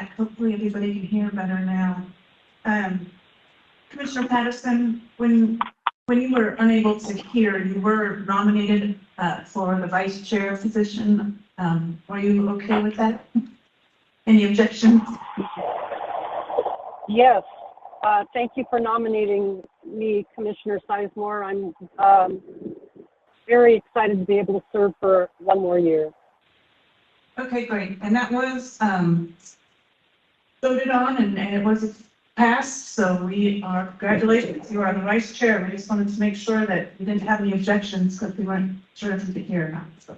back. Hopefully everybody can hear better now. Commissioner Patterson, when you were unable to hear, you were nominated for the vice chair position. Are you okay with that? Any objections? Yes. Thank you for nominating me, Commissioner Sizemore. I'm very excited to be able to serve for one more year. Okay, great. And that was voted on and it was passed. So we are, congratulations, you are the vice chair. We just wanted to make sure that we didn't have any objections because we weren't sure if we could hear or not. So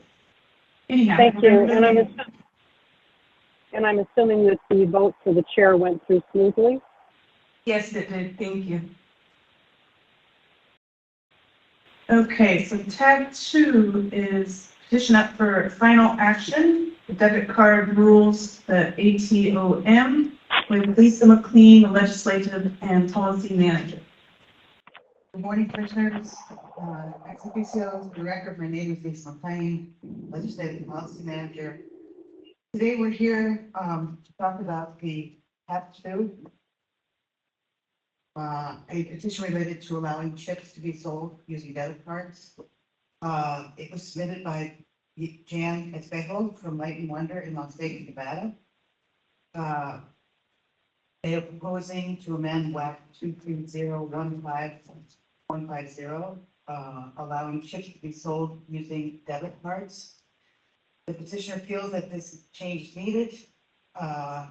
anyhow. Thank you. And I'm assuming that the vote for the chair went through smoothly. Yes, it did. Thank you. Okay, so tab 2 is petition up for final action, the debit card rules, the ATOM, with Lisa McLean, the legislative and policy manager. Good morning, commissioners. Ex officio director, my name is Lisa McLean, legislative and policy manager. Today we're here to talk about the tab 2. A petition related to allowing chips to be sold using debit cards. It was submitted by Jan Espejo from Light and Wonder in Las Vegas, Nevada. They are proposing to amend WAC 23015.150, allowing chips to be sold using debit cards. The petitioner feels that this change is needed to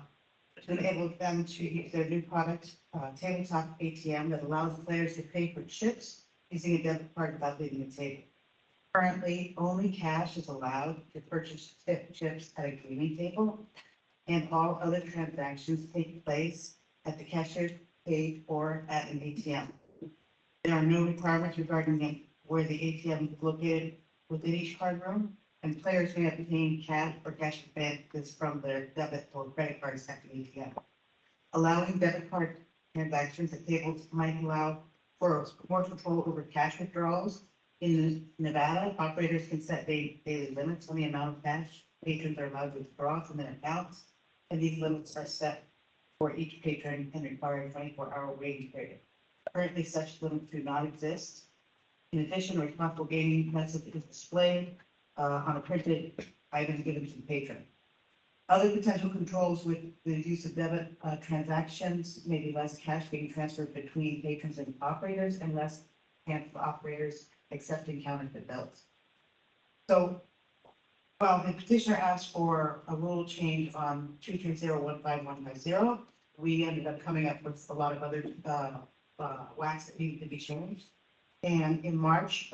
enable them to use their new product, tabletop ATM, that allows players to pay for chips using a debit card without leaving the table. Currently, only cash is allowed to purchase chips at a gaming table, and all other transactions take place at the cashier's table or at an ATM. There are no requirements regarding where the ATM is located within each card room, and players may obtain cash or cash advances from their debit or credit cards at the ATM. Allowing debit card transactions at tables might allow for more control over cash withdrawals. In Nevada, operators can set daily limits on the amount of cash patrons are allowed to withdraw from their accounts, and these limits are set for each patron and require a 24-hour waiting period. Currently, such limits do not exist. In addition, a responsible gaming message is displayed on a printed item given to the patron. Other potential controls with the use of debit transactions may be less cash being transferred between patrons and operators, and less chance for operators accepting counterfeit bills. So, well, the petitioner asked for a rule change on 23015.150. We ended up coming up with a lot of other WACs that needed to be changed. And in March,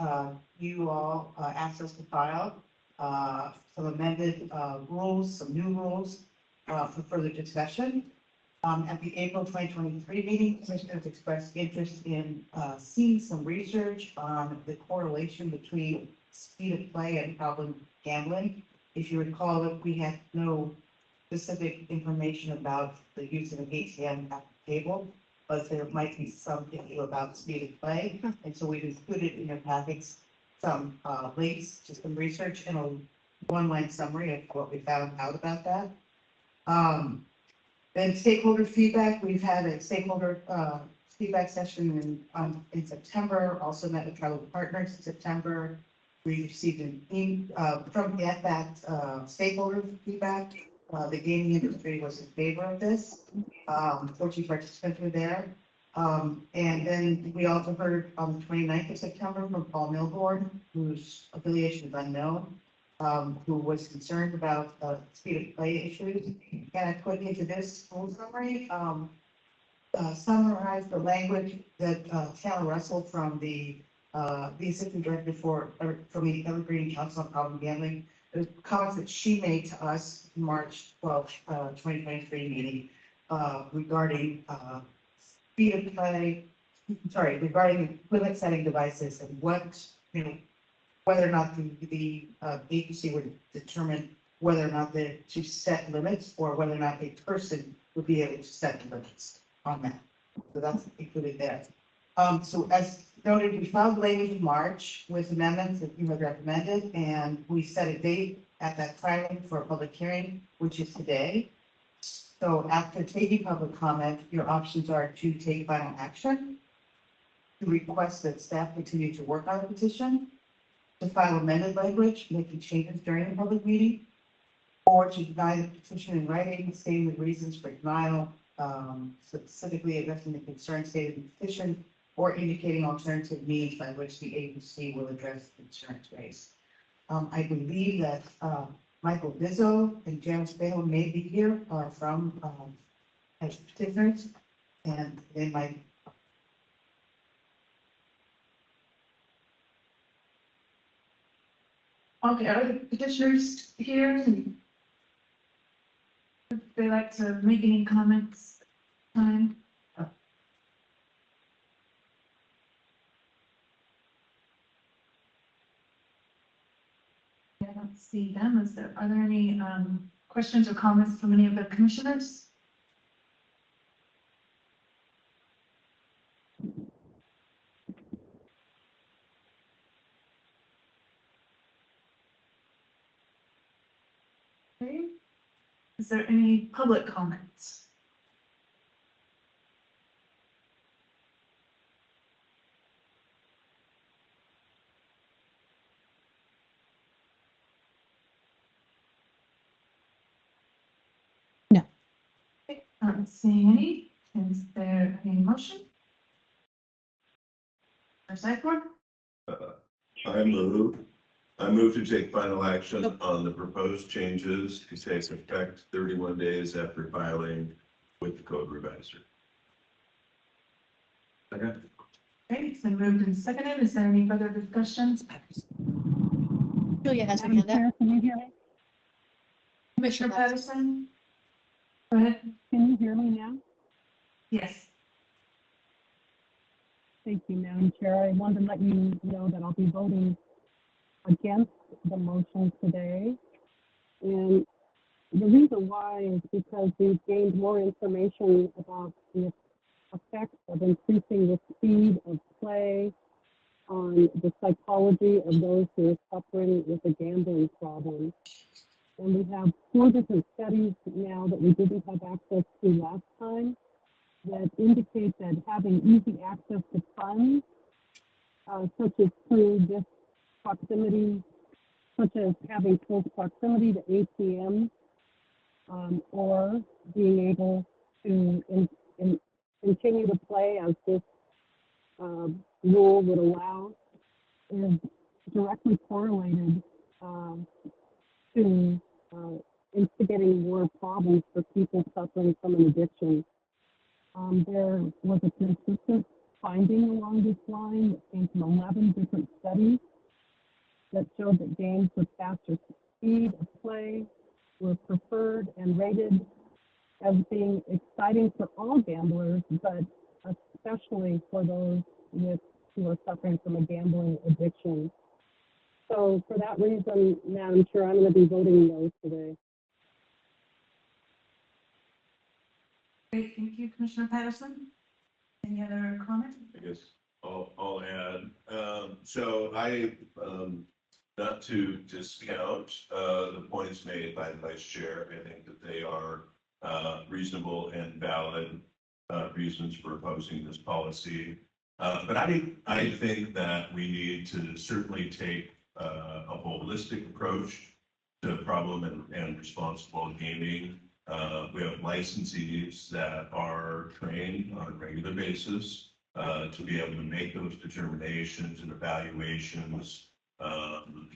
you all asked us to file some amended rules, some new rules for further discussion. At the April 2023 meeting, commissioners expressed interest in seeing some research on the correlation between speed of play and problem gambling. If you recall, that we had no specific information about the use of an ATM at the table, but there might be some issue about speed of play. And so we've included in your packets some links to some research and a one-line summary of what we found out about that. Then stakeholder feedback, we've had a stakeholder feedback session in September, also met with tribal partners in September. We received an email from that stakeholder feedback. The gaming industry was in favor of this. 14 participants were there. And then we also heard on the 29th of September from Paul Milborn, whose affiliation is unknown, who was concerned about speed of play issues. And I put into this full summary, summarize the language that Taylor Russell from the assistant director from the Evergreen Council on Problem Gambling, the comments that she made to us March 12th, 2023 meeting regarding speed of play, regarding limit setting devices and what, whether or not the agency would determine whether or not to set limits, or whether or not a person would be able to set limits on that. So that's included there. So as noted, we filed language in March with amendments that you had recommended, and we set a date at that time for a public hearing, which is today. So after taking public comment, your options are to take final action, to request that staff continue to work on the petition, to file amended language, making changes during the public meeting, or to deny the petition in writing, stating the reasons for denial, specifically addressing the concerns stated in the petition, or indicating alternative means by which the agency will address the concerns raised. I believe that Michael Bizzo and Janice Bale may be here from as petitioners, and they might. Okay, are the petitioners here? And would they like to make any comments? Time? I don't see them. Are there any questions or comments from any of the commissioners? Okay. Is there any public comments? No. Okay, not seeing any. Is there any motion? Or sideboard? I move to take final action on the proposed changes to take effect 31 days after filing with the code revisor. Second. Okay, it's been moved and seconded. Is there any further discussions? Julia has her Madam hand up. Chair, can you hear me? Commissioner Patterson? Go ahead. Can you hear me now? Yes. Thank you, Madam Chair. I wanted to let you know that I'll be voting against the motion today. And the reason why is because we've gained more information about the effects of increasing the speed of play on the psychology of those who are suffering with a gambling problem. And we have 4 different studies now that we didn't have access to last time that indicate that having easy access to funds, such as through this proximity, such as having close proximity to ATMs, or being able to continue to play as this rule would allow, is directly correlated to instigating more problems for people suffering from an addiction. There was a consistent finding along this line that came from 11 different studies that showed that games with faster speed of play were preferred and rated as being exciting for all gamblers, but especially for those who are suffering from a gambling addiction. So for that reason, Madam Chair, I'm going to be voting no today. Great, thank you, Commissioner Patterson. Any other comments? I guess I'll add. So I, not to discount the points made by the Vice Chair, I think that they are reasonable and valid reasons for opposing this policy. But I think that we need to certainly take a holistic approach to problem and responsible gaming. We have licensees that are trained on a regular basis to be able to make those determinations and evaluations,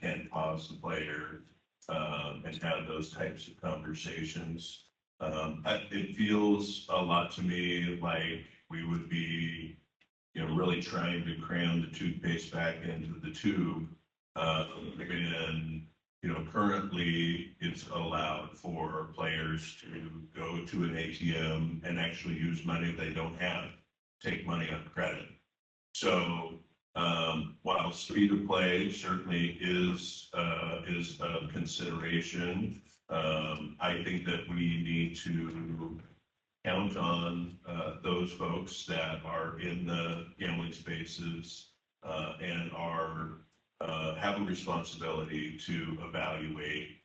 can pause the player and have those types of conversations. It feels a lot to me like we would be, really trying to cram the toothpaste back into the tube. And currently it's allowed for players to go to an ATM and actually use money they don't have, take money on credit. So while speed of play certainly is a consideration, I think that we need to count on those folks that are in the gambling spaces and are have a responsibility to evaluate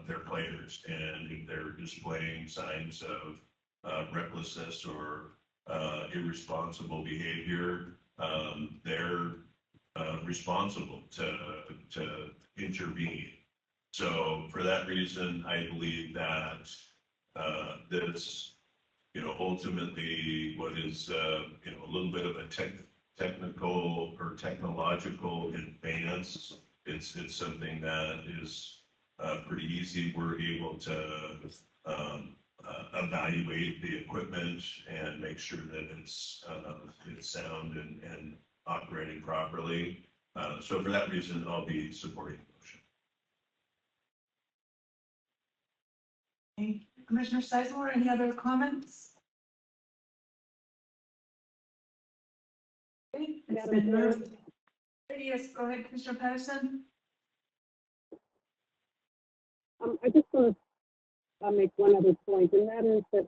their players. And if they're displaying signs of recklessness or irresponsible behavior, they're responsible to intervene. So for that reason, I believe that this, ultimately what is, a little bit of a technical or technological advance. It's something that is pretty easy. We're able to evaluate the equipment and make sure that it's sound and operating properly. So for that reason, I'll be supporting the motion. Thank you. Commissioner Sizemore, any other comments? Okay, it's Madam been Chair. moved. Yes, go ahead, Commissioner Patterson. I just want to make one other point, and that is that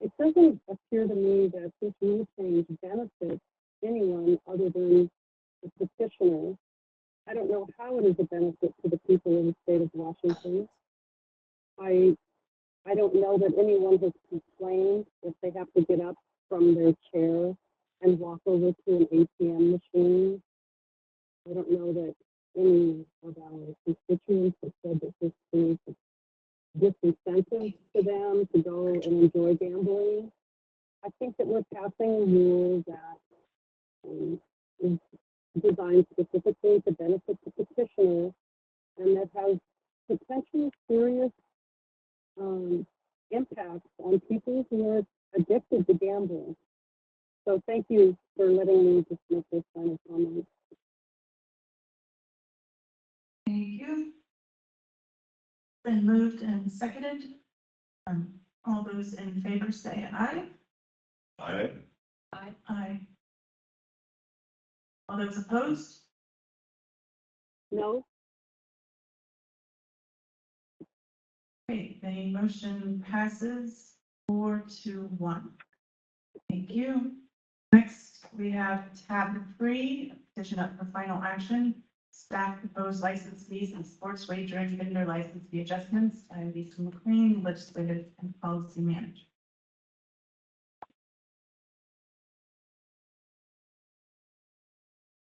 it doesn't appear to me that this rule change benefits anyone other than the petitioner. I don't know how it is a benefit to the people in the state of Washington. I don't know that anyone has complained if they have to get up from their chair and walk over to an ATM machine. I don't know that any of our constituents have said that this creates a disincentive to them to go and enjoy gambling. I think that we're passing a rule that is designed specifically to benefit the petitioner and that has potentially serious impacts on people who are addicted to gambling. So thank you for letting me just make this final comment. Thank you. Been moved and seconded. All those in favor say aye. Aye. Aye. Aye. All those opposed? No? Okay, the motion passes 4-1. Thank you. Next, we have tab 3, petition up for final action. Staff proposed license fees and sports wagering vendor license fee adjustments by Lisa McLean, legislative and policy manager.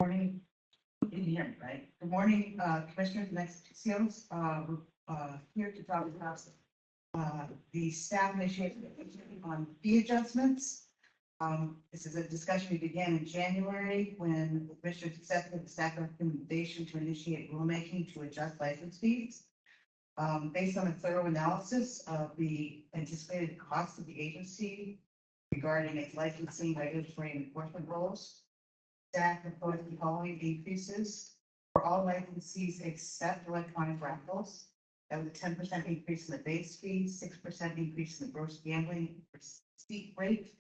Morning. You can hear me, right? Good morning, Commissioners and ex-officios. Here to talk about the staff initiative on fee adjustments. This is a discussion we began in January when the Commissioners accepted the staff recommendation to initiate rulemaking to adjust license fees. Based on a thorough analysis of the anticipated costs of the agency regarding its licensing, regulatory, and enforcement roles, staff proposed the following increases for all licensees except electronic raffles. That was a 10% increase in the base fee, 6% increase in the gross gambling receipt rate,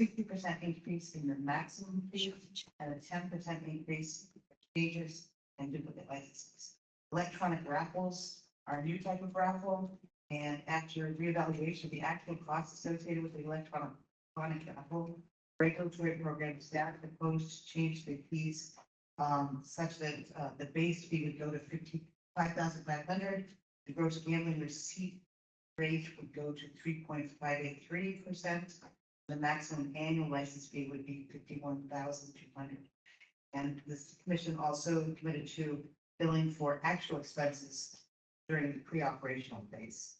60% increase in the maximum fee, and a 10% increase in changes and duplicate licenses. Electronic raffles are a new type of raffle, and after reevaluation of the actual costs associated with the electronic raffle regulatory program, staff proposed to change the fees such that the base fee would go to $55,500. The gross gambling receipt rate would go to 3.583%. The maximum annual license fee would be $51,200. And this commission also committed to billing for actual expenses during the pre-operational phase.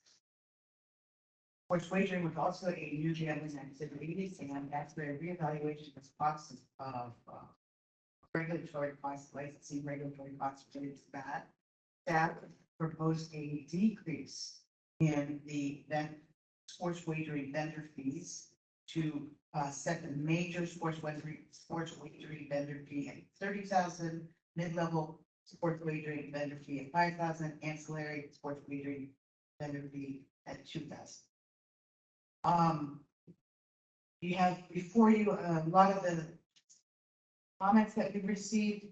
Sports wagering was also a new gambling activity, and after a reevaluation of costs of regulatory costs, licensing regulatory costs related to that, staff proposed a decrease in the sports wagering vendor fees to set the major sports wagering vendor fee at $30,000, mid-level sports wagering vendor fee at $5,000, ancillary sports wagering vendor fee at $2,000. You have before you a lot of the comments that we received.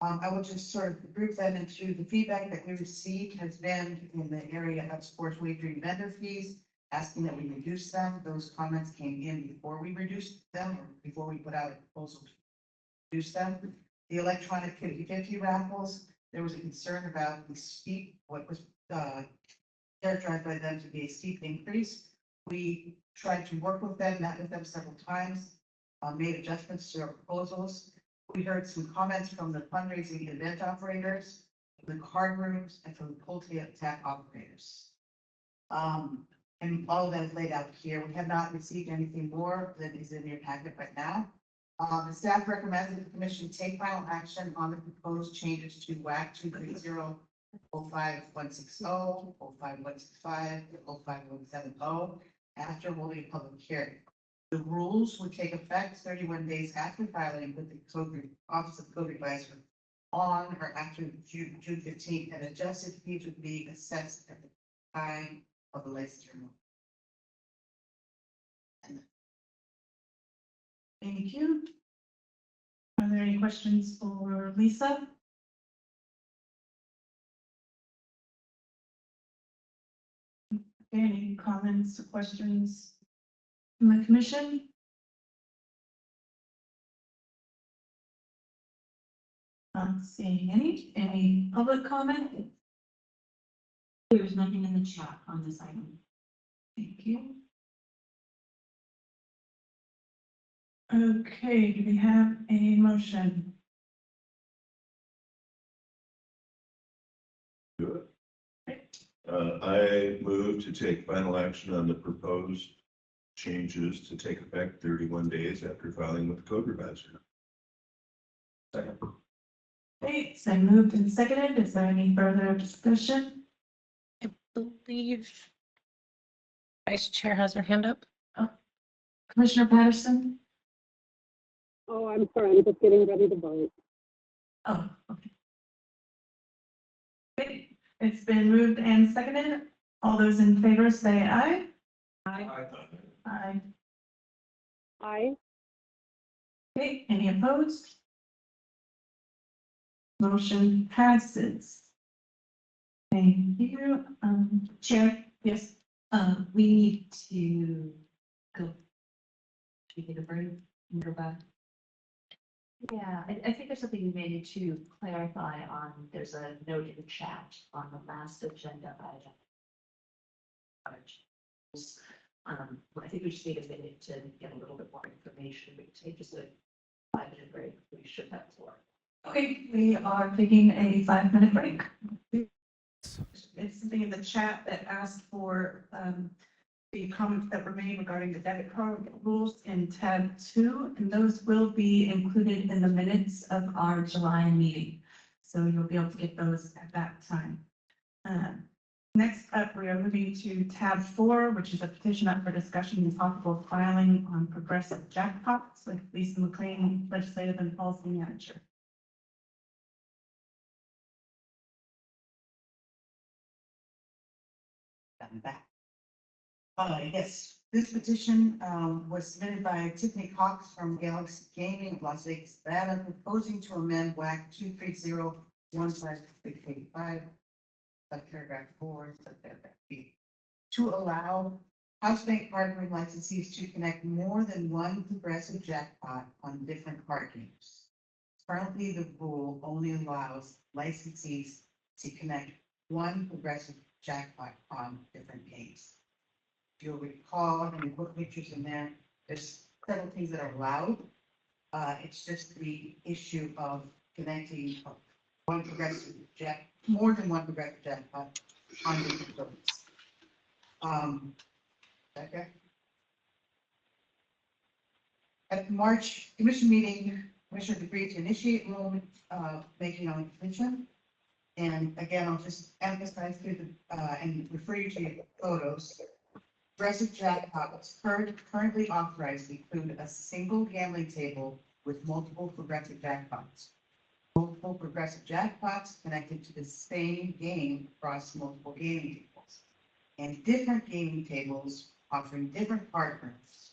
I will just sort of group them into the feedback that we received has been in the area of sports wagering vendor fees, asking that we reduce them. Those comments came in before we reduced them, or before we put out a proposal to reduce them. The electronic 50/50 raffles, there was a concern about the speed, what was characterized by them to be a steep increase. We tried to work with them, met with them several times, made adjustments to our proposals. We heard some comments from the fundraising event operators, the card rooms, and from the pull tap operators. And all of that is laid out here. We have not received anything more than is in your packet right now. The staff recommends that the commission take final action on the proposed changes to WAC 230, 05160, 05165, 05170 after holding a public hearing. The rules would take effect 31 days after filing with the Office of Code Advisor on or after June 15th, and adjusted fees would be assessed at the time of the license renewal. Thank you. Are there any questions for Lisa? Any comments or questions from the commission? Not seeing any public comment? There was nothing in the chat on this item. Thank you. Okay, do we have a motion? Do it. I move to take final action on the proposed changes to take effect 31 days after filing with the code revisor. Second. Okay, so moved and seconded. Is there any further discussion? I believe Vice Chair has her hand up. Commissioner Patterson? Oh, I'm sorry, I'm just getting ready to vote. Oh, okay. Okay, it's been moved and seconded. All those in favor say aye. Aye. Aye. Aye. Okay, any opposed? Motion passes. Thank you. Chair, Yes, we need to go. Should we take a break and go back? Yeah, I think there's something we may need to clarify on, there's a note in the chat on the last agenda item. I think we just need a minute to get a little bit more information. We can take just a 5-minute break. We should have floor. okay, we are taking a 5-minute break. It's something in the chat that asked for the comments that were made regarding the debit card rules in tab 2, and those will be included in the minutes of our July meeting. So you'll be able to get those at that time. Next up, we are moving to tab 4, which is a petition up for discussion and possible filing on progressive jackpots with Lisa McLean, legislative and policy manager. I'm back. Yes, this petition was submitted by Tiffany Cox from Galaxy Gaming of Las Vegas, Nevada, proposing to amend WAC 230-15685, subparagraph 4, subparagraph B, to allow house bank card room licensees to connect more than one progressive jackpot on different card games. Currently, the rule only allows licensees to connect one progressive jackpot on different games. If you'll recall, and you put pictures in there, there's several things that are allowed. It's just the issue of connecting one progressive more than one progressive jackpot on different games. Okay. At the March commission meeting, commissioners agreed to initiate rule making on the petition. And again, I'll just emphasize through the, and refer you to the photos. Progressive jackpots currently authorized include a single gambling table with multiple progressive jackpots. Multiple progressive jackpots connected to the same game across multiple gaming tables. And different gaming tables offering different partners,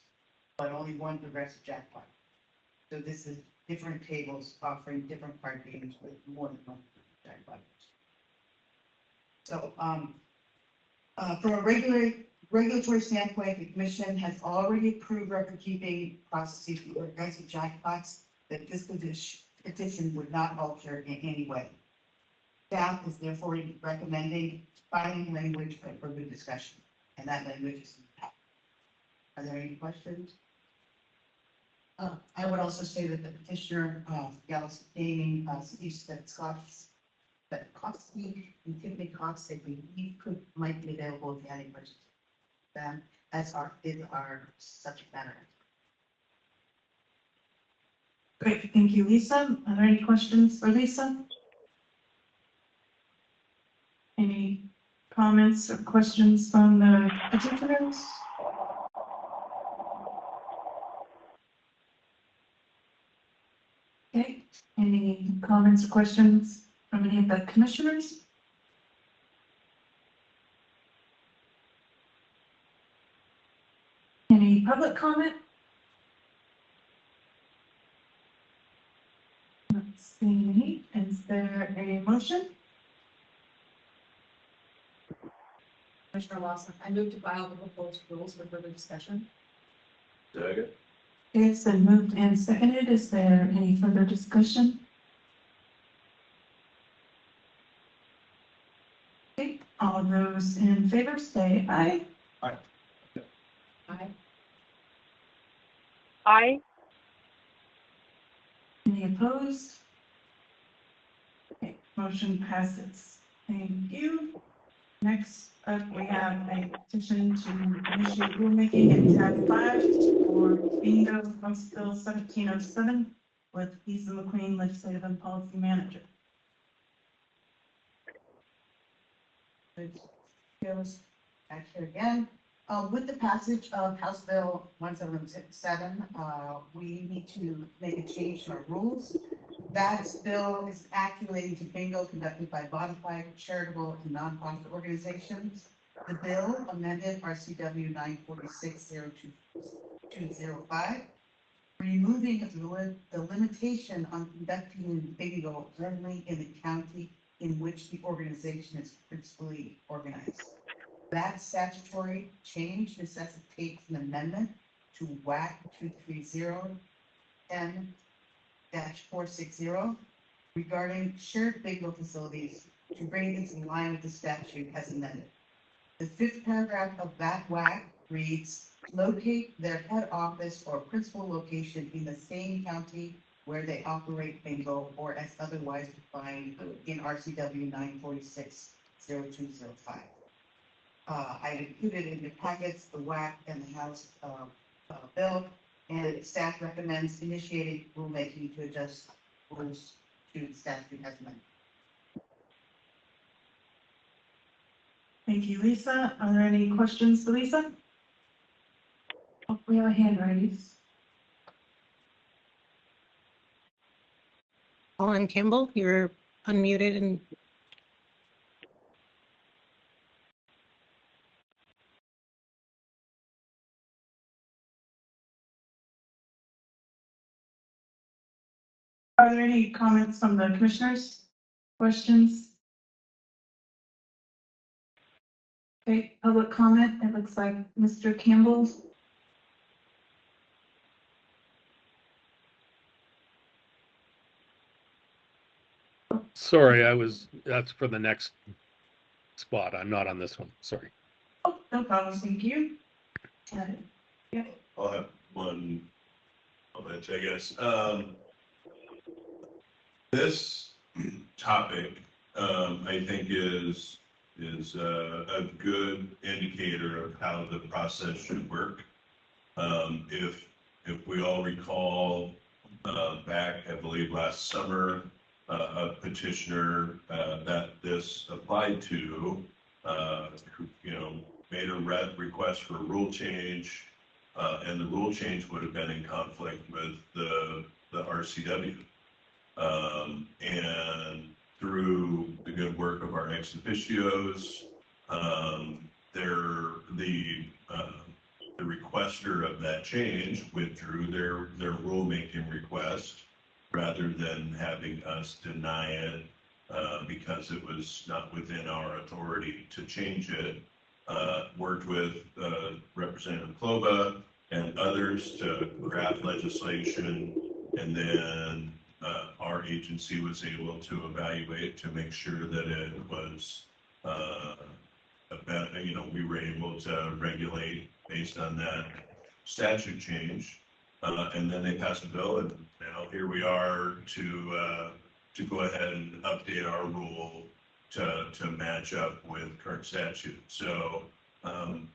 but only one progressive jackpot. So this is different tables offering different card games with more than one jackpot. So, from a regulatory standpoint, the commission has already approved record-keeping processes for progressive jackpots that this petition would not alter in any way. Staff is therefore recommending finding language for further discussion, and that language is. Are there any questions? I would also say that the petitioner, Gallus Gaming, speaks that costly utility costs that we might be available if you had any questions. Then, as is our subject matter. Great, thank you, Lisa. Are there any questions for Lisa? Any comments or questions from the petitioners? Okay, any comments or questions from any of the commissioners? Any public comment? Not seeing any. Is there a motion? Commissioner Lawson, I move to file the proposed rules for further discussion. Second. It's been moved and seconded. Is there any further discussion? Okay, all those in favor say aye. Aye. Aye. Any opposed? Okay, motion passes. Thank you. Next up, we have a petition to initiate rulemaking in tab 5 for bingo House Bill 1707 with Lisa McQueen, Legislative and Policy Manager. Goes back here again. With the passage of House Bill 1707, we need to make a change to our rules. That bill is accumulating to bingo conducted by bona fide, charitable, and nonprofit organizations. The bill amended RCW 946-0205, removing the limitation on conducting bingo only in the county in which the organization is principally organized. That statutory change necessitates an amendment to WAC 230-10-460 regarding shared bingo facilities to bring this in line with the statute as amended. The 5th paragraph of that WAC reads, locate their head office or principal location in the same county where they operate bingo or as otherwise defined in RCW 946-0205. I included in the packets the WAC and the House bill, and staff recommends initiating rulemaking to adjust rules to the statute as amended. Thank you, Lisa. Are there any questions for Lisa? Oh, we have a hand raised. Colin Campbell, you're unmuted and Are there any comments from the commissioners? Questions? Okay, public comment. It looks like Mr. Campbell. Sorry, that's for the next spot. I'm not on this one. Sorry. Oh, no problem. Thank you. I'll have one comment, I guess. This topic, I think is a good indicator of how the process should work. If we all recall, back, I believe last summer, a petitioner that this applied to, made a request for a rule change, and the rule change would have been in conflict with the RCW. And through the good work of our ex officios, the requester of that change withdrew their rulemaking request rather than having us deny it because it was not within our authority to change it. Worked with Representative Kloba and others to draft legislation, and then our agency was able to evaluate to make sure that it was we were able to regulate based on that statute change. And then they passed a bill, and now here we are to go ahead and update our rule to match up with current statute. So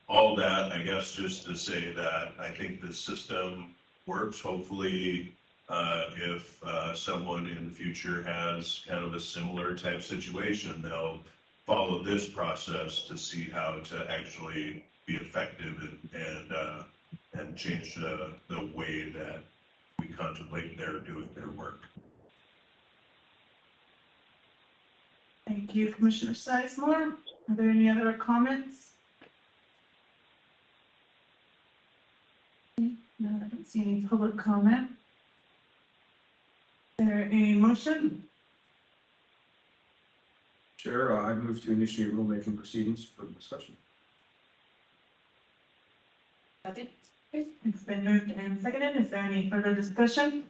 all that, I guess, just to say that I think the system works. Hopefully, if someone in the future has kind of a similar type situation, they'll follow this process to see how to actually be effective and change the way that we contemplate their doing their work. Thank you, Commissioner Sizemore. Are there any other comments? No, I don't see any public comment. Is there a motion? Chair, I move to initiate rulemaking proceedings for discussion. Second. It's been moved and seconded. Is there any further discussion?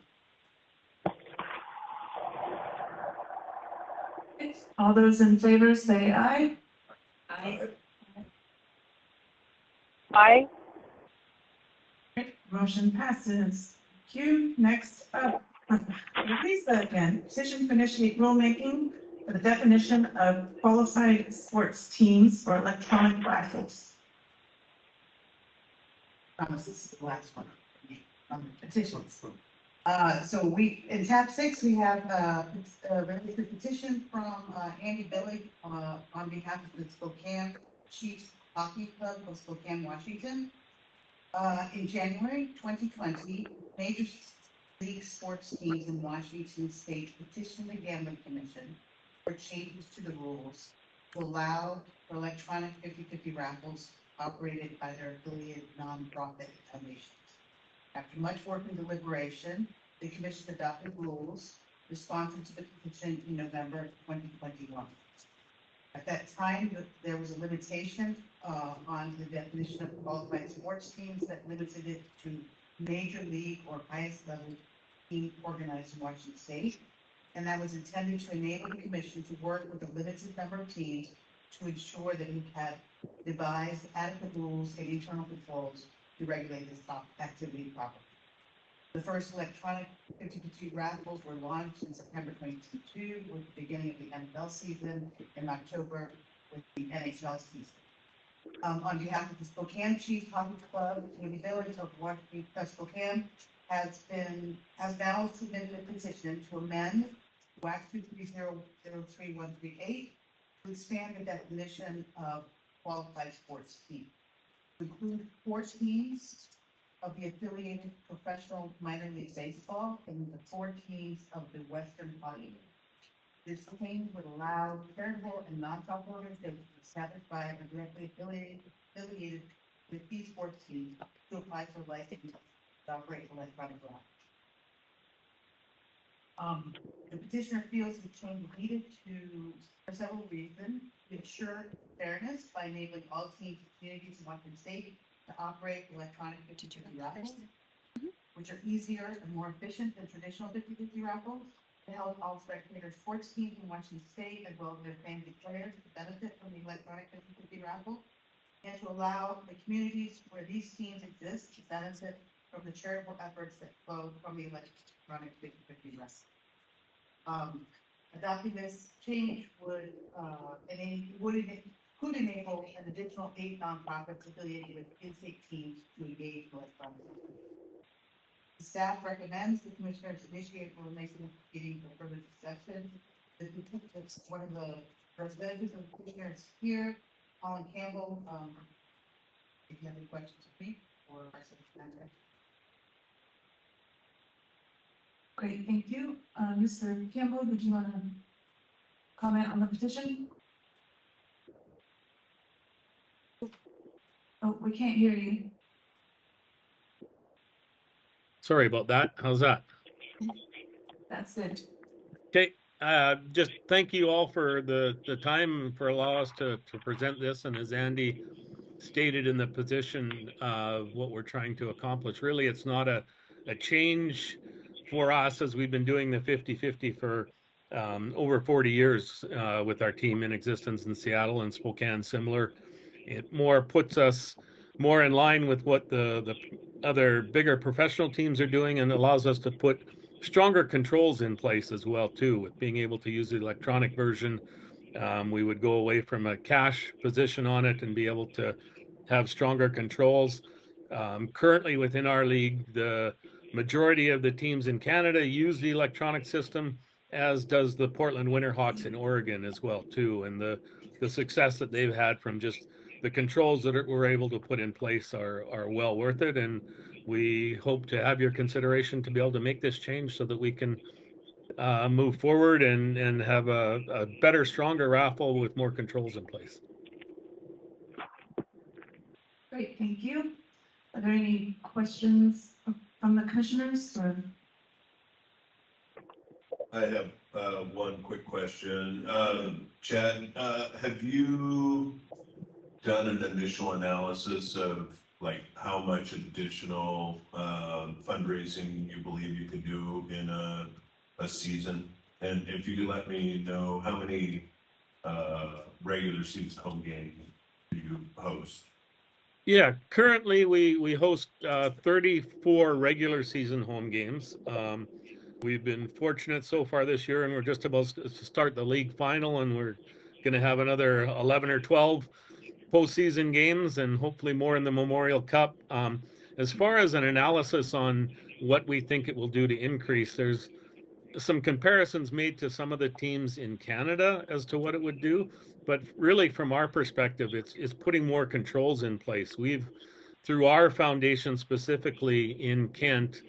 All those in favor say aye. I, Aye. Motion passes. Thank you. Next up, Lisa again. Petition to initiate rulemaking for the definition of qualified sports teams for electronic raffles. This is the last one, petitions. So in tab 6, we have a petition from Andy Billig on behalf of the Spokane Chiefs Hockey Club of Spokane, Washington. In January 2020, major league sports teams in Washington state petitioned the Gambling Commission for changes to the rules to allow for electronic 50/50 raffles operated by their affiliated nonprofit foundations. After much work and deliberation, the commission adopted rules responsive to the petition in November 2021. At that time, there was a limitation on the definition of qualified sports teams that limited it to major league or highest level team organized in Washington State. And that was intended to enable the commission to work with a limited number of teams to ensure that it had devised adequate rules and internal controls to regulate this activity properly. The first electronic 50/50 raffles were launched in September 2022 with the beginning of the NFL season, in October with the NHL season. On behalf of the Spokane Chiefs Hockey Club, the village of Washington, Spokane has now submitted a petition to amend WAC 230-03138 to expand the definition of qualified sports team to include 4 teams of the affiliated professional minor league baseball and the 4 teams of the Western Hockey League. This change would allow charitable and nonprofit organizations established by or directly affiliated with these sports teams to apply for license to operate electronic raffles. The petitioner feels the change is needed for several reasons: to ensure fairness by enabling all teams and communities in Washington State to operate electronic 50/50 raffles, which are easier and more efficient than traditional 50/50 raffles, to help all spectator sports teams in Washington State as well as their fans and players to benefit from the electronic 50/50 raffle, and to allow the communities where these teams exist to benefit from the charitable efforts that flow from the electronic 50/50 raffle. Adopting this change could enable an additional 8 nonprofits affiliated with in-state teams to engage in electronic. The staff recommends the commissioners initiate rulemaking proceeding for further discussion. One of the representatives of the commissioners here, Colin Campbell. If you have any questions for me or our secretary. Great, thank you. Mr. Campbell, would you want to comment on the petition? Oh, we can't hear you. Sorry about that. How's that? That's it. Okay. Just thank you all for the time for allowing us to present this. And as Andy stated in the petition, what we're trying to accomplish, really, it's not a change for us, as we've been doing the 50/50 for over 40 years with our team in existence in Seattle and Spokane, similar. it more puts us more in line with what the other bigger professional teams are doing, and allows us to put stronger controls in place as well too, with being able to use the electronic version. We would go away from a cash position on it and be able to have stronger controls. Currently within our league, the majority of the teams in Canada use the electronic system, as does the Portland Winterhawks in Oregon as well too. And the success that they've had from just the controls that we're able to put in place are well worth it. And we hope to have your consideration to be able to make this change so that we can move forward and have a better, stronger raffle with more controls in place. Great, thank you. Are there any questions from the commissioners or? I have one quick question. Chad, have you done an initial analysis of like how much additional fundraising you believe you can do in a season? And if you could let me know how many regular season home games do you host? Yeah, currently we host 34 regular season home games. We've been fortunate so far this year, and we're just about to start the league final, and we're going to have another 11 or 12 postseason games, and hopefully more in the Memorial Cup. As far as an analysis on what we think it will do to increase, there's some comparisons made to some of the teams in Canada as to what it would do. But really, from our perspective, it's putting more controls in place. We've, through our foundation specifically in Kent,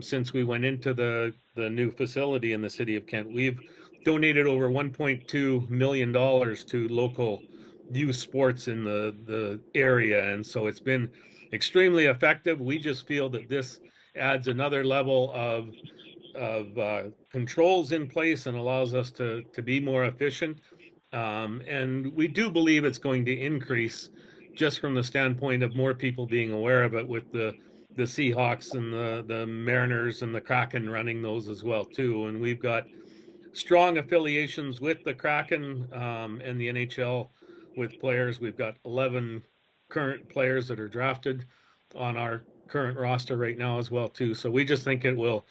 since we went into the new facility in the city of Kent, we've donated over $1.2 million to local youth sports in the area. And so it's been extremely effective. We just feel that this adds another level of controls in place and allows us to be more efficient. And we do believe it's going to increase just from the standpoint of more people being aware of it, with the Seahawks and the Mariners and the Kraken running those as well too. And we've got strong affiliations with the Kraken and the NHL with players. We've got 11 current players that are drafted on our current roster right now as well too. So we just think it will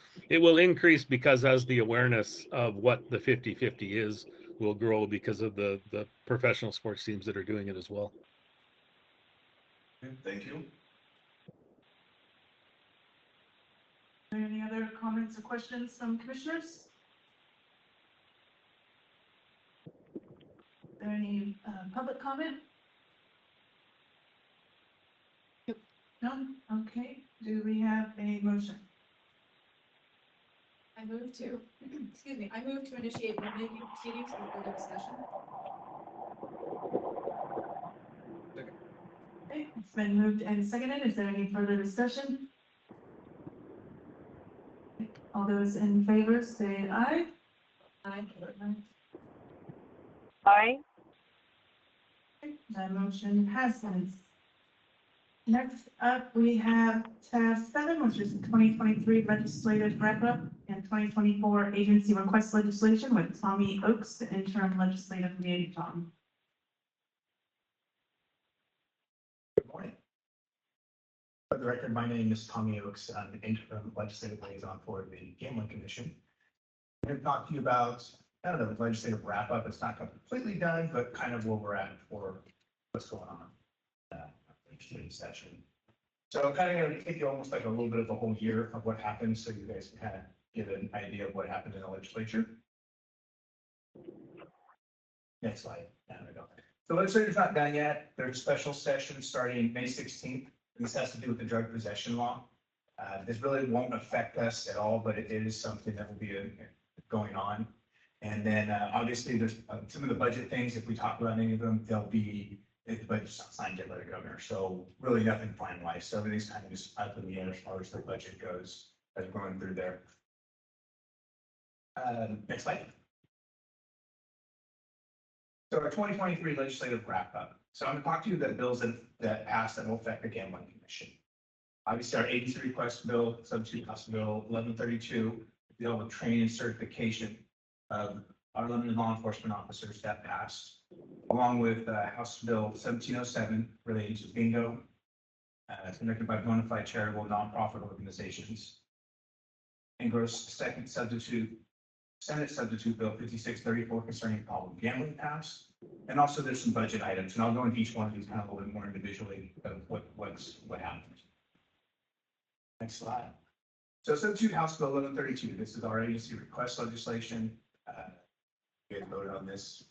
increase, because as the awareness of what the 50-50 is will grow because of the professional sports teams that are doing it as well. Thank you. Are there any other comments or questions from commissioners? Is there any public comment? No? Okay. Do we have a motion? I move to, excuse me, I move to initiate rulemaking proceedings for further discussion. Okay, it's been moved and seconded. Is there any further discussion? All those in favor say aye. Aye. Aye. Okay, that motion passes. Next up, we have tab 7, which is 2023 legislative wrap-up and 2024 agency request legislation with Tommy Oakes, the interim legislative liaison. Good morning. For the record, my name is Tommy Oakes. I'm the interim legislative liaison for the Gambling Commission. I'm going to talk to you about, I don't know, the legislative wrap-up. It's not completely done, but kind of where we're at for what's going on. Session. So kind of going to take you almost like a little bit of the whole year of what happened, so you guys can kind of get an idea of what happened in the legislature. Next slide. There we go. The legislature's not done yet. There's a special session starting May 16th. This has to do with the drug possession law. This really won't affect us at all, but it is something that will be going on. And then obviously there's some of the budget things. If we talk about any of them, they'll be, if the budget's not signed yet by the governor. So really nothing finalized. So everything's kind of just up in the air as far as the budget goes as we're going through there. Next slide. So our 2023 legislative wrap up. So I'm going to talk to you about the bills that passed that will affect the Gambling Commission. Obviously, our agency request bill, substitute House Bill 1132, deal with training and certification of our limited law enforcement officers, that passed. along with House Bill 1707 relating to bingo, conducted by bona fide charitable nonprofit organizations. And gross second substitute, Senate Substitute Bill 5634 concerning problem gambling tax. And also there's some budget items, and I'll go into each one of these kind of a little bit more individually of what happened. Next slide. So Substitute House Bill 1132, this is our agency request legislation. We had voted on this,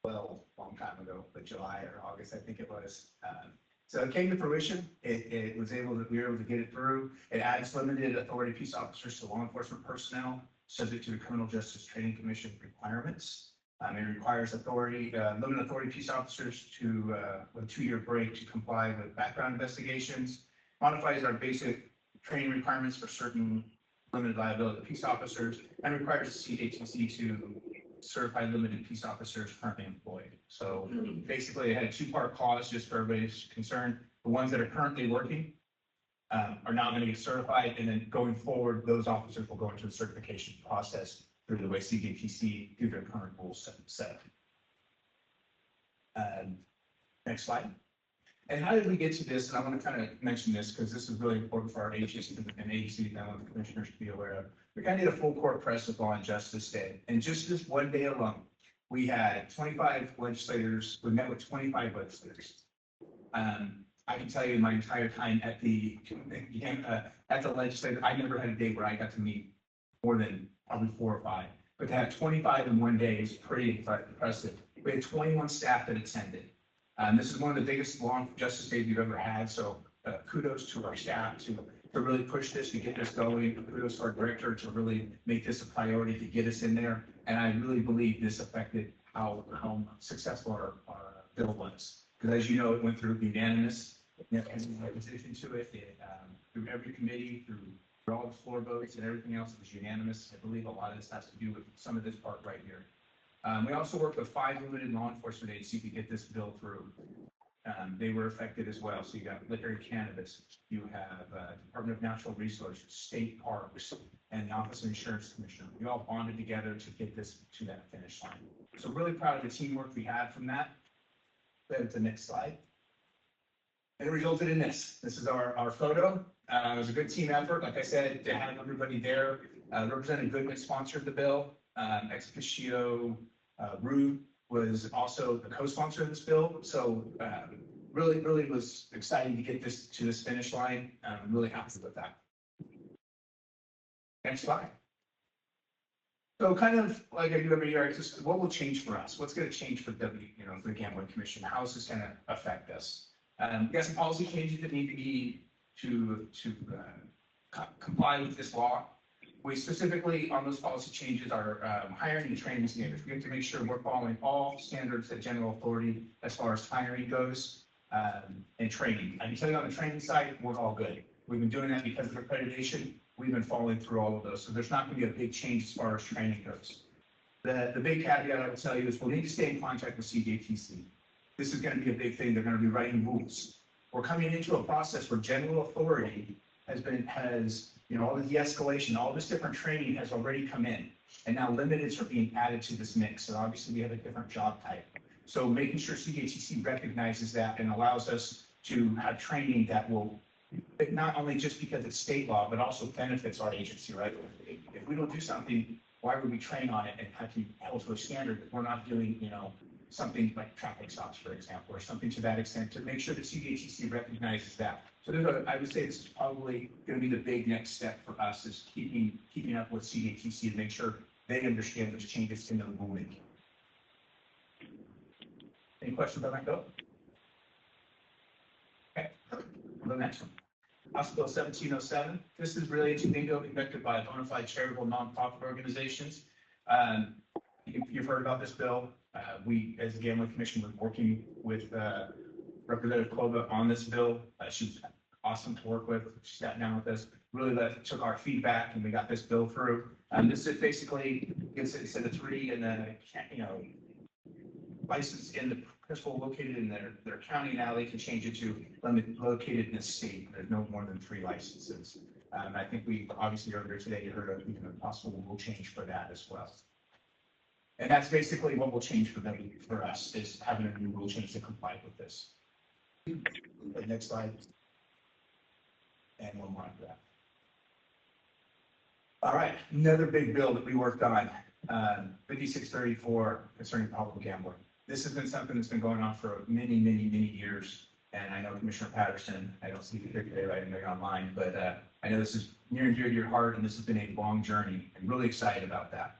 well, a long time ago, but July or August, I think it was. So it came to fruition. We were able to get it through. It adds limited authority peace officers to law enforcement personnel, subject to the Criminal Justice Training Commission requirements. It requires limited authority peace officers to, with a 2-year break to comply with background investigations, modifies our basic training requirements for certain limited liability peace officers, and requires the CJTC to certify limited peace officers currently employed. So basically it had a 2-part clause just for everybody's concern. The ones that are currently working are now going to get certified, and then going forward, those officers will go into the certification process through the way CJTC do their current rules set. Next slide. And how did we get to this? And I want to kind of mention this because this is really important for our agencies and agencies that I want the commissioners to be aware of. We kind of did a full court press with Law and Justice Day. And just this one day alone, we had 25 legislators. We met with 25 legislators. I can tell you my entire time at the legislature, I never had a day where I got to meet more than probably 4 or 5. But to have 25 in one day is pretty impressive. We had 21 staff that attended. This is one of the biggest Law and Justice Days we've ever had. So kudos to our staff to really push this, to get this going. Kudos to our director to really make this a priority to get us in there. And I really believe this affected how successful our bill was. Because as you know, it went through unanimous opposition to it, through every committee, through all the floor votes and everything else. It was unanimous. I believe a lot of this has to do with some of this part right here. We also worked with 5 limited law enforcement agencies to get this bill through. They were affected as well. So you got liquor and cannabis, you have Department of Natural Resources, state parks, and the Office of Insurance Commissioner. We all bonded together to get this to that finish line. So really proud of the teamwork we had from that. Go to the next slide. And it resulted in this. This is our photo. It was a good team effort. Like I said, to have everybody there. Representative Goodman sponsored the bill. Ex officio Rude was also the co-sponsor of this bill. So really was exciting to get this to this finish line. I'm really happy with that. Next slide. So kind of like I do every year, it's just what will change for us? What's going to change for for the Gambling Commission? How is this going to affect us? We got some policy changes that need to be to comply with this law. We specifically on those policy changes are hiring and training standards. We have to make sure we're following all standards at general authority as far as hiring goes and training. I can tell you on the training side, we're all good. We've been doing that because of accreditation. We've been following through all of those. So there's not going to be a big change as far as training goes. The big caveat I will tell you is we'll need to stay in contact with CJTC. This is going to be a big thing. They're going to be writing rules. We're coming into a process where general authority has all the de-escalation, all this different training has already come in, and now limiteds are being added to this mix. So obviously we have a different job type. So making sure CJTC recognizes that and allows us to have training that will, not only just because it's state law, but also benefits our agency, right? If we don't do something, why would we train on it and have to hold to a standard that we're not doing, something like traffic stops, for example, or something to that extent, to make sure that CJTC recognizes that. So I would say this is probably going to be the big next step for us, is keeping up with CJTC to make sure they understand those changes in the rulemaking. Any questions about that, Bill? Okay, the next one. House Bill 1707. This is related to bingo conducted by bona fide charitable nonprofit organizations. You've heard about this bill. We, as the Gambling Commission, were working with Representative Klova on this bill. She was awesome to work with. She sat down with us, really took our feedback, and we got this bill through. This is basically, instead of 3 and then, license in the principal located in their county, now they can change it to located in the state. There's no more than 3 licenses. I think we obviously earlier today you heard of even a possible rule change for that as well. And that's basically what will change for us, is having a new rule change to comply with this. The next slide. And one more after that. All right, another big bill that we worked on, 5634 concerning probable gambling. This has been something that's been going on for many years. And I know Commissioner Patterson, I don't see you here today, right, they're online, but I know this is near and dear to your heart, and this has been a long journey. I'm really excited about that.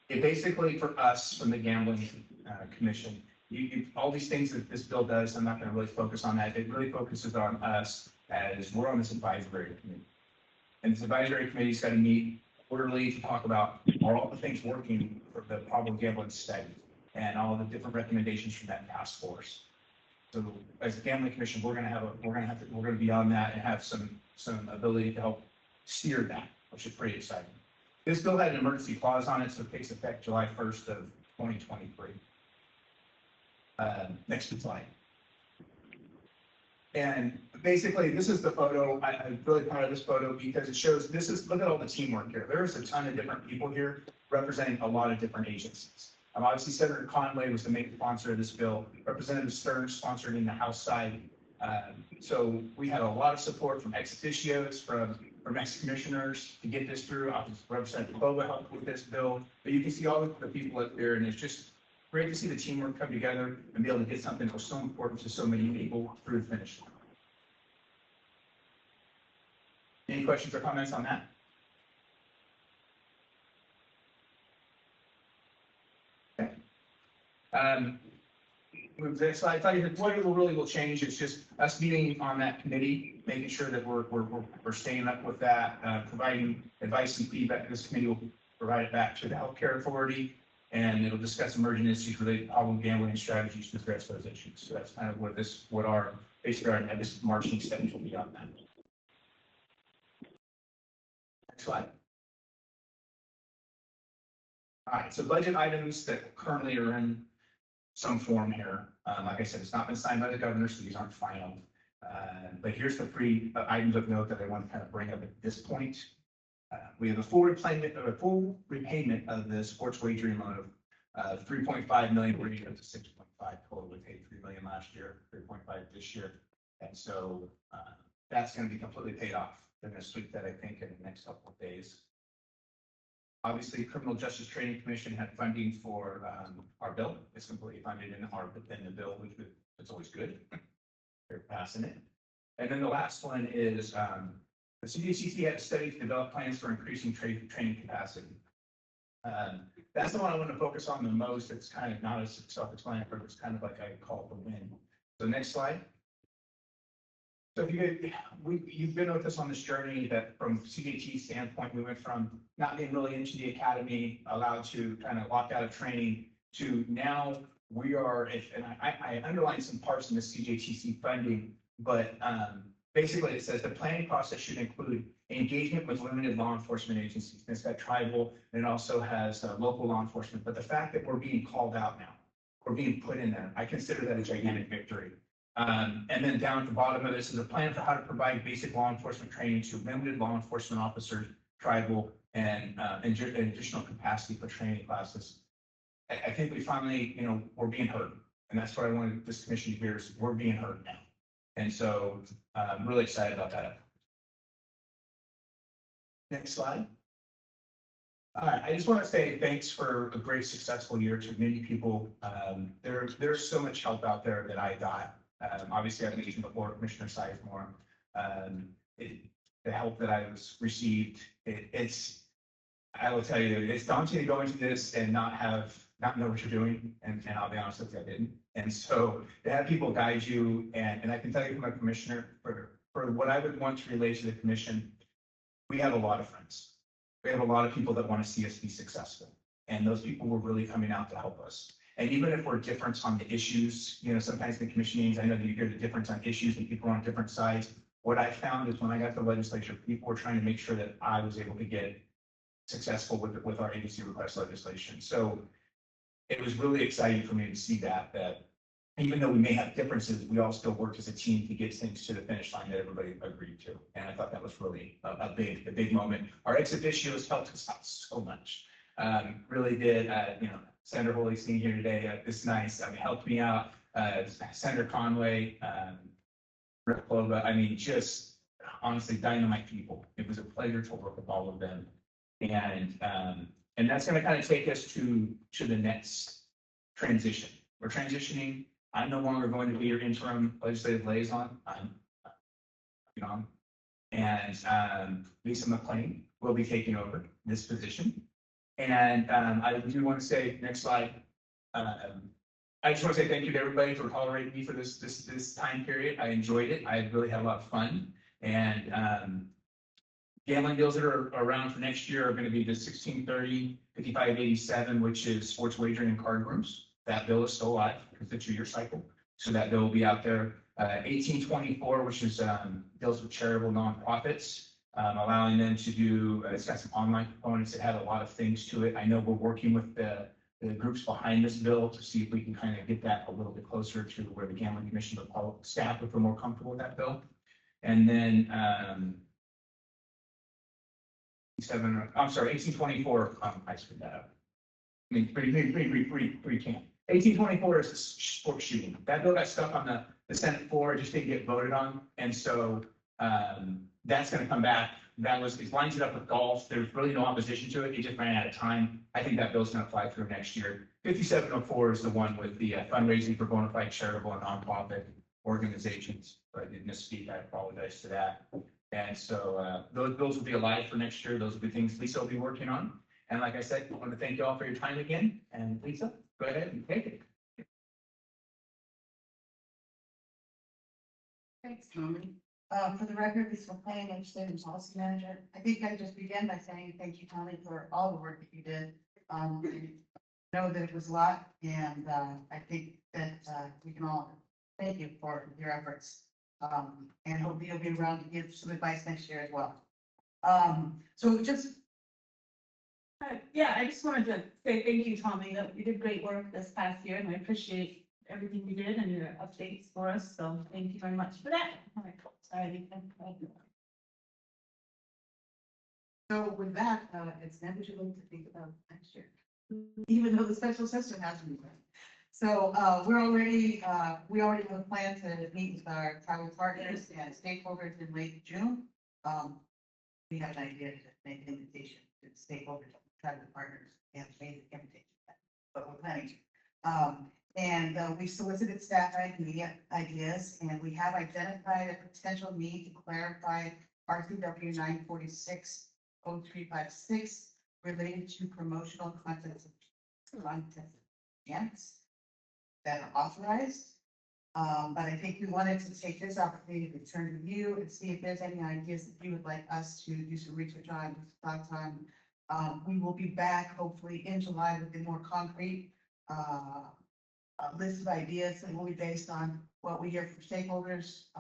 It basically, for us, from the Gambling Commission, all these things that this bill does, I'm not going to really focus on that. It really focuses on us as we're on this advisory committee. And this advisory committee's got to meet quarterly to talk about all the things working for the problem gambling study and all the different recommendations from that task force. So as a Gambling Commission, we're going to be on that and have some ability to help steer that, which is pretty exciting. This bill had an emergency clause on it, so it takes effect July 1st of 2023. Next slide. And basically, this is the photo. I'm really proud of this photo because it shows look at all the teamwork here. There's a ton of different people here representing a lot of different agencies. Obviously, Senator Conway was the main sponsor of this bill. Representative Stern sponsored in the House side. So we had a lot of support from ex officios, from ex-commissioners to get this through. Representative Boba helped with this bill. But you can see all the people up there, and it's just great to see the teamwork come together and be able to get something that was so important to so many people through the finish line. Any questions or comments on that? Okay. Move to the next slide. I tell you that what it really will change is just us meeting on that committee, making sure that we're staying up with that, providing advice and feedback. This committee will provide it back to the healthcare authority, and it'll discuss emerging issues related to problem gambling and strategies to address those issues. So that's kind of what our basically our next marching steps will be on that. Next slide. All right, so budget items that currently are in some form here. Like I said, it's not been signed by the governor, so these aren't final. But here's the three items of note that I want to kind of bring up at this point. We have a full repayment of the sports wagering loan of 3.5 million, we're up to 6.5 total. We paid 3 million last year, 3.5 this year. And so that's going to be completely paid off. They're going to sweep that, I think, in the next couple of days. Obviously, Criminal Justice Training Commission had funding for our bill. It's completely funded in the bill, which is always good. They're passing it. And then the last one is the CJCC had a study to develop plans for increasing training capacity. That's the one I want to focus on the most. It's kind of not as self-explanatory, but it's kind of like I call it the win. So next slide. So if you've been with us on this journey that from CJT standpoint, we went from not being really into the academy, allowed to kind of locked out of training, to now we are, and I underlined some parts in the CJTC funding, but basically it says the planning process should include engagement with limited law enforcement agencies. It's got tribal, and it also has local law enforcement. But the fact that we're being called out now, we're being put in there, I consider that a gigantic victory. And then down at the bottom of this is a plan for how to provide basic law enforcement training to limited law enforcement officers, tribal, and additional capacity for training classes. I think we finally, we're being heard. And that's what I wanted this commission to hear is we're being heard now. And so I'm really excited about that. Next slide. All right, I just want to say thanks for a great, successful year to many people. There's so much help out there that I got. Obviously, I've mentioned before, Commissioner Sizemore, the help that I was received. I will tell you, it's daunting to go into this and not know what you're doing. And I'll be honest with you, I didn't. And so to have people guide you, and I can tell you from a commissioner, for what I would want to relay to the commission, we have a lot of friends. We have a lot of people that want to see us be successful. And those people were really coming out to help us. And even if we're different on the issues, sometimes in the commission meetings, I know that you hear the difference on issues and people are on different sides. What I found is when I got to the legislature, people were trying to make sure that I was able to get successful with our agency request legislation. So it was really exciting for me to see that even though we may have differences, we all still worked as a team to get things to the finish line that everybody agreed to. And I thought that was really a big moment. Our ex officios helped us out so much. Really did, Senator Holy sitting here today, this nice, helped me out, Senator Conway, Rick Plova, just honestly dynamite people. It was a pleasure to work with all of them. And that's gonna kind of take us to the next transition. We're transitioning. I'm no longer going to be your interim legislative liaison. I'm on. And Lisa McLean will be taking over this position. And I do want to say, next slide. I just want to say thank you to everybody for tolerating me for this time period. I enjoyed it. I really had a lot of fun. And gambling deals that are around for next year are going to be the 1630, 5587, which is sports wagering and card rooms. That bill is still alive because it's a 2-year cycle. So that bill will be out there. 1824, which is deals with charitable nonprofits, allowing them to do, it's got some online components. It had a lot of things to it. I know we're working with the groups behind this bill to see if we can kind of get that a little bit closer to where the Gambling Commission staff would feel more comfortable with that bill. And then 1824, I screwed that up. I mean, pretty can. 1824 is the sports shooting. That bill got stuck on the Senate floor, it just didn't get voted on. And so that's gonna come back. It lines it up with golf. There's really no opposition to it. It just ran out of time. I think that bill's gonna fly through next year. 5704 is the one with the fundraising for bona fide charitable and nonprofit organizations. So I did misspeak. I apologize to that. And so those will be alive for next year. Those will be things Lisa will be working on. And like I said, I want to thank you all for your time again. And Lisa, go ahead and take it. Thanks, Tommy. For the record, Lisa McLean, legislative policy manager. I think I just began by saying thank you, Tommy, for all the work that you did. I know that it was a lot, and I think that we can all thank you for your efforts. And hope you'll be around to give some advice next year as well. So just. Yeah, I just wanted to say thank you, Tommy, that you did great work this past year, and I appreciate everything you did and your updates for us, so thank you very much for that. All right, sorry. So with that, it's never too late to think about next year, even though the special session hasn't been done. So we already have a plan to meet with our tribal partners and stakeholders in late June. We have an idea to make an invitation to the stakeholders, tribal partners, and make the invitation, but we're planning to. And we solicited staff ideas, and we have identified a potential need to clarify RCW 946-0356 related to promotional content that are authorized. But I think we wanted to take this opportunity to turn to you and see if there's any ideas that you would like us to do some research on, thoughts on. We will be back hopefully in July with a more concrete list of ideas that will be based on what we hear from stakeholders,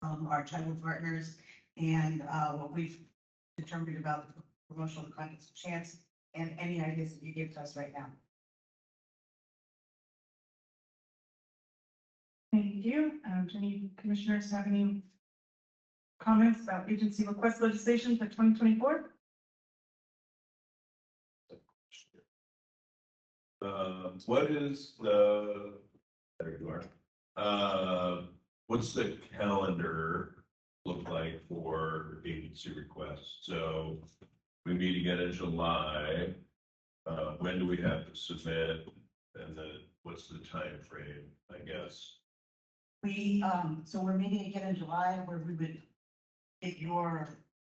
our tribal partners, and what we've determined about the promotional context chance and any ideas that you give to us right now. Thank you. Do any commissioners have any comments about agency request legislation for 2024? What is there you are. What's the calendar look like for agency requests? So we meet again in July. When do we have to submit? And then what's the time frame, I guess? So we're meeting again in July where we would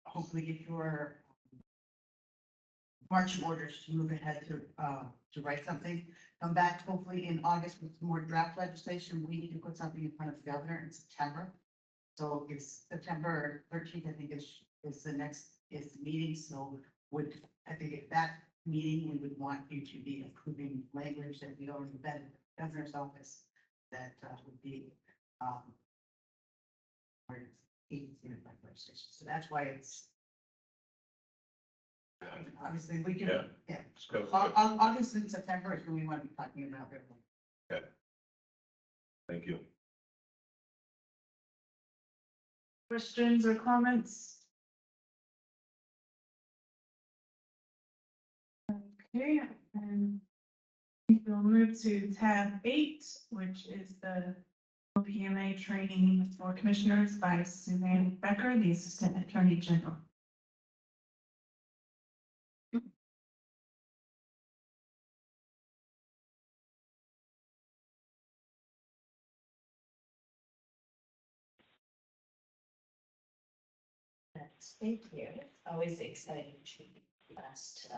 hopefully get your marching orders to move ahead to write something. Come back hopefully in August with more draft legislation. We need to put something in front of the governor in September. So it's September 13th, I think is the meeting. So I think at that meeting, we would want you to be approving language that we already vetted in the governor's office that would be legislation. So that's why it's obviously we can, August and September is when we want to be talking about it. Okay. Thank you. Questions or comments? Okay, and we'll move to tab 8, which is the OPMA training for commissioners by Suzanne Becker, the Assistant Attorney General. Thank you. It's always exciting to be last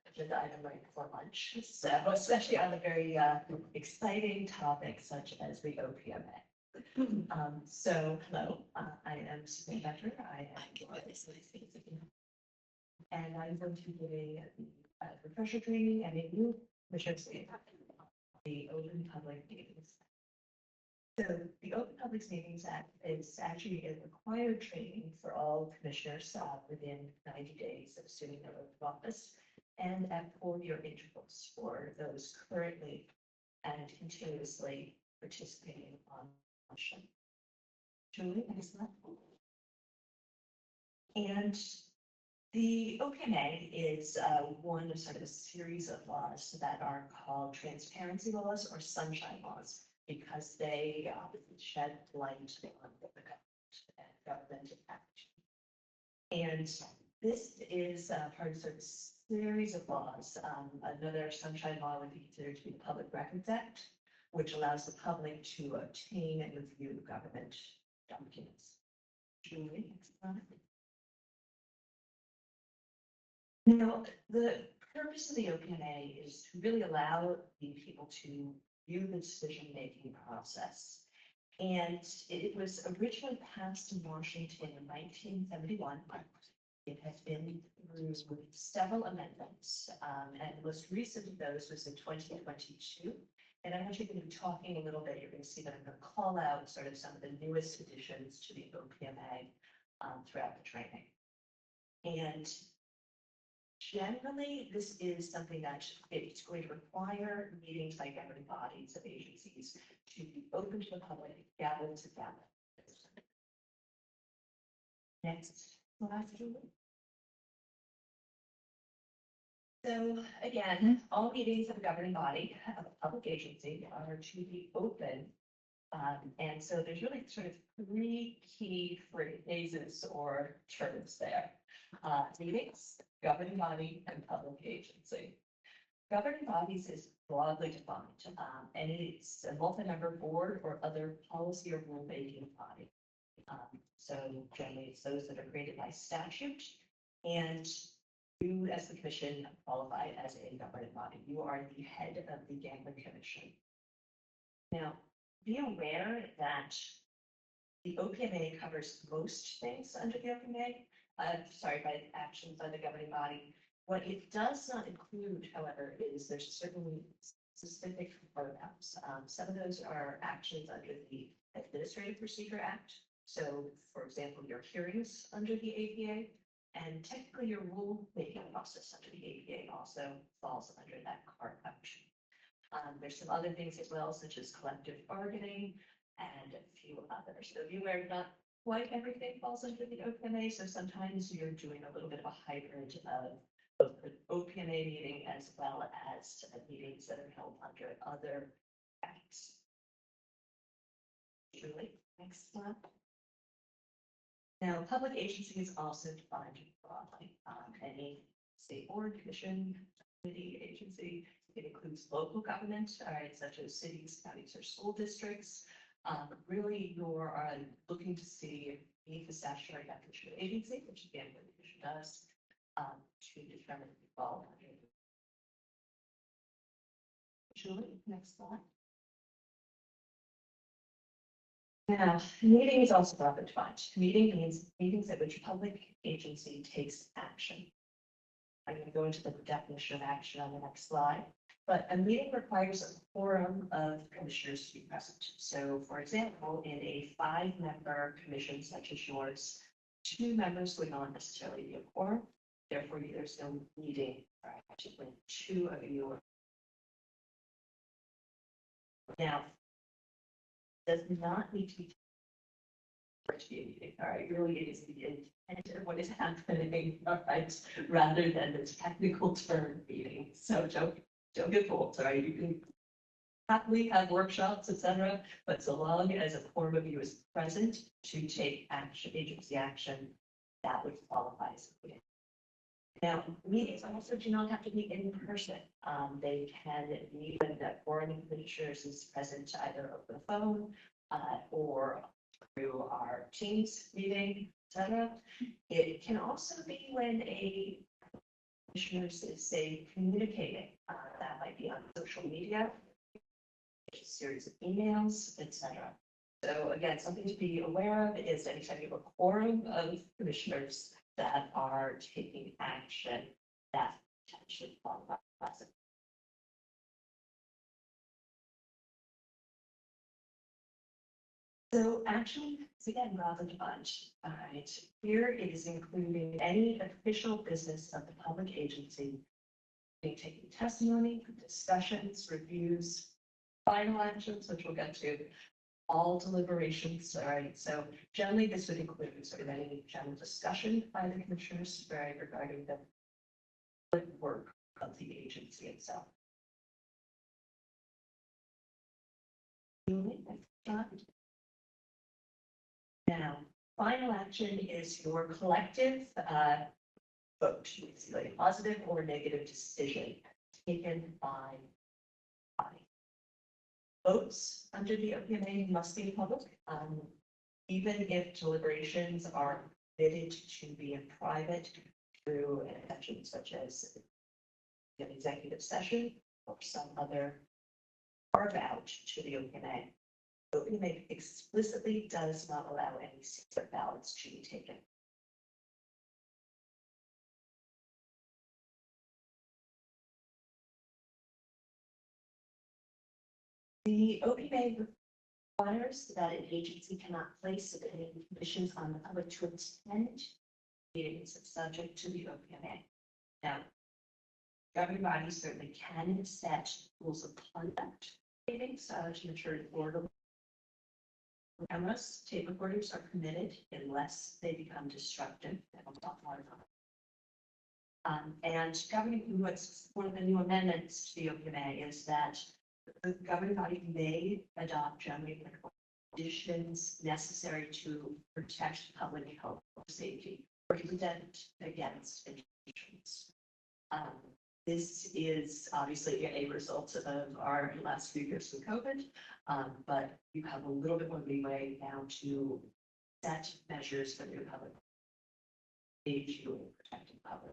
agenda item right before lunch. So especially on a very exciting topic such as the OPMA. So hello, I am Suzanne Becker. I am and I'm going to be giving the refresher training and a new mission statement, the Open Public Meetings. So the Open Public Meetings Act is actually a required training for all commissioners within 90 days of assuming their oath of office and at 4-year intervals for those currently and continuously participating on mission. Julie, next slide. And the OPMA is one of sort of a series of laws that are called transparency laws or sunshine laws, because they shed light on the government action. And this is part of sort of a series of laws. Another sunshine law would be considered to be the Public Records Act, which allows the public to obtain and review government documents. Julie, next slide. Now, the purpose of the OPMA is to really allow the people to view the decision-making process. And it was originally passed in Washington in 1971. It has been through several amendments, and the most recent of those was in 2022. And I'm actually going to be talking a little bit. You're going to see that I'm going to call out sort of some of the newest additions to the OPMA throughout the training. And generally, this is something that it's going to require meetings by governing bodies of agencies to be open to the public, gather together. Next slide, Julie. So again, all meetings of a governing body of a public agency are to be open. And so there's really sort of 3 key phrases or terms there. Meetings, governing body, and public agency. Governing bodies is broadly defined, and it's a multi-member board or other policy or rulemaking body. So generally, it's those that are created by statute, and you, as the commission, qualify as a governing body. You are the head of the Gambling Commission. Now, be aware that the OPMA covers most things under the OPMA. By actions by the governing body. What it does not include, however, is there's certain specific programs. Some of those are actions under the Administrative Procedure Act. So, for example, your hearings under the APA, and technically your rule-making process under the APA also falls under that carve-out. There's some other things as well, such as collective bargaining and a few others. So be aware not quite everything falls under the OPMA, so sometimes you're doing a little bit of a hybrid of both an OPMA meeting as well as meetings that are held under other acts. Julie, next slide. Now, public agency is also defined broadly. Any state board, commission, committee, agency. It includes local government, such as cities, counties, or school districts. Really, you're looking to see if you need the statutory definition of agency, which again, what the commission does, to determine if you fall under. Julie, next slide. Now, meeting is also broadly defined. Meeting means meetings at which public agency takes action. I'm going to go into the definition of action on the next slide. But a meeting requires a quorum of commissioners to be present. So, for example, in a 5-member commission such as yours, 2 members would not necessarily be a quorum. Therefore, there's no meeting when 2 of you are. Now, does not need to be for it to be a meeting, all right, really it is the intent of what is happening, all right, rather than the technical term meeting, so don't get fooled, all right, you can happily have workshops, etc., but so long as a quorum of you is present to take action, agency action, that would qualify as a meeting. Now, meetings also do not have to be in person. They can meet when the quorum of commissioners is present either over the phone or through our Teams meeting, etc. It can also be when a commissioners is, say, communicating. That might be on social media, a series of emails, etc. So again, something to be aware of is anytime you have a quorum of commissioners that are taking action, that potentially qualifies. So action is again rather defined. All right, here it is including any official business of the public agency, taking testimony, discussions, reviews, final actions, which we'll get to, all deliberations. All right, so generally this would include sort of any general discussion by the commissioners regarding the work of the agency itself. Now, final action is your collective vote, basically a positive or negative decision taken by body. Votes under the OPMA must be public, even if deliberations are permitted to be in private through an exception such as an executive session or some other carve out to the OPMA. The OPMA explicitly does not allow any secret ballots to be taken. The OPMA requires that an agency cannot place any conditions on the public to attend meetings subject to the OPMA. Now, governing bodies certainly can set rules of conduct meetings to ensure order. Cameras, tape recorders are permitted unless they become destructive. And we'll talk more about it. And governing, what's one of the new amendments to the OPMA is that the governing body may adopt generally applicable conditions necessary to protect public health or safety or to protect against infections. This is obviously a result of our last few years with COVID, but you have a little bit more leeway now to set measures for your public safety and protecting public.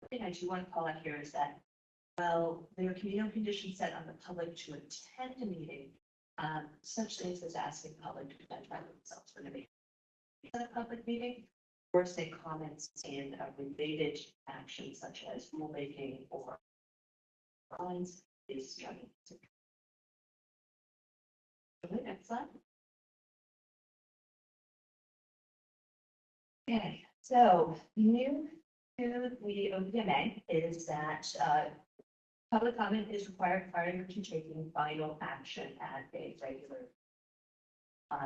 The thing I do want to call out here is that, well, there can be no conditions set on the public to attend a meeting, such things as asking the public to identify themselves for the meeting. At a public meeting, or say comments in a related action such as rulemaking or lines is generally. Next slide. Okay, so new to the OPMA is that public comment is required prior to taking final action at a regular.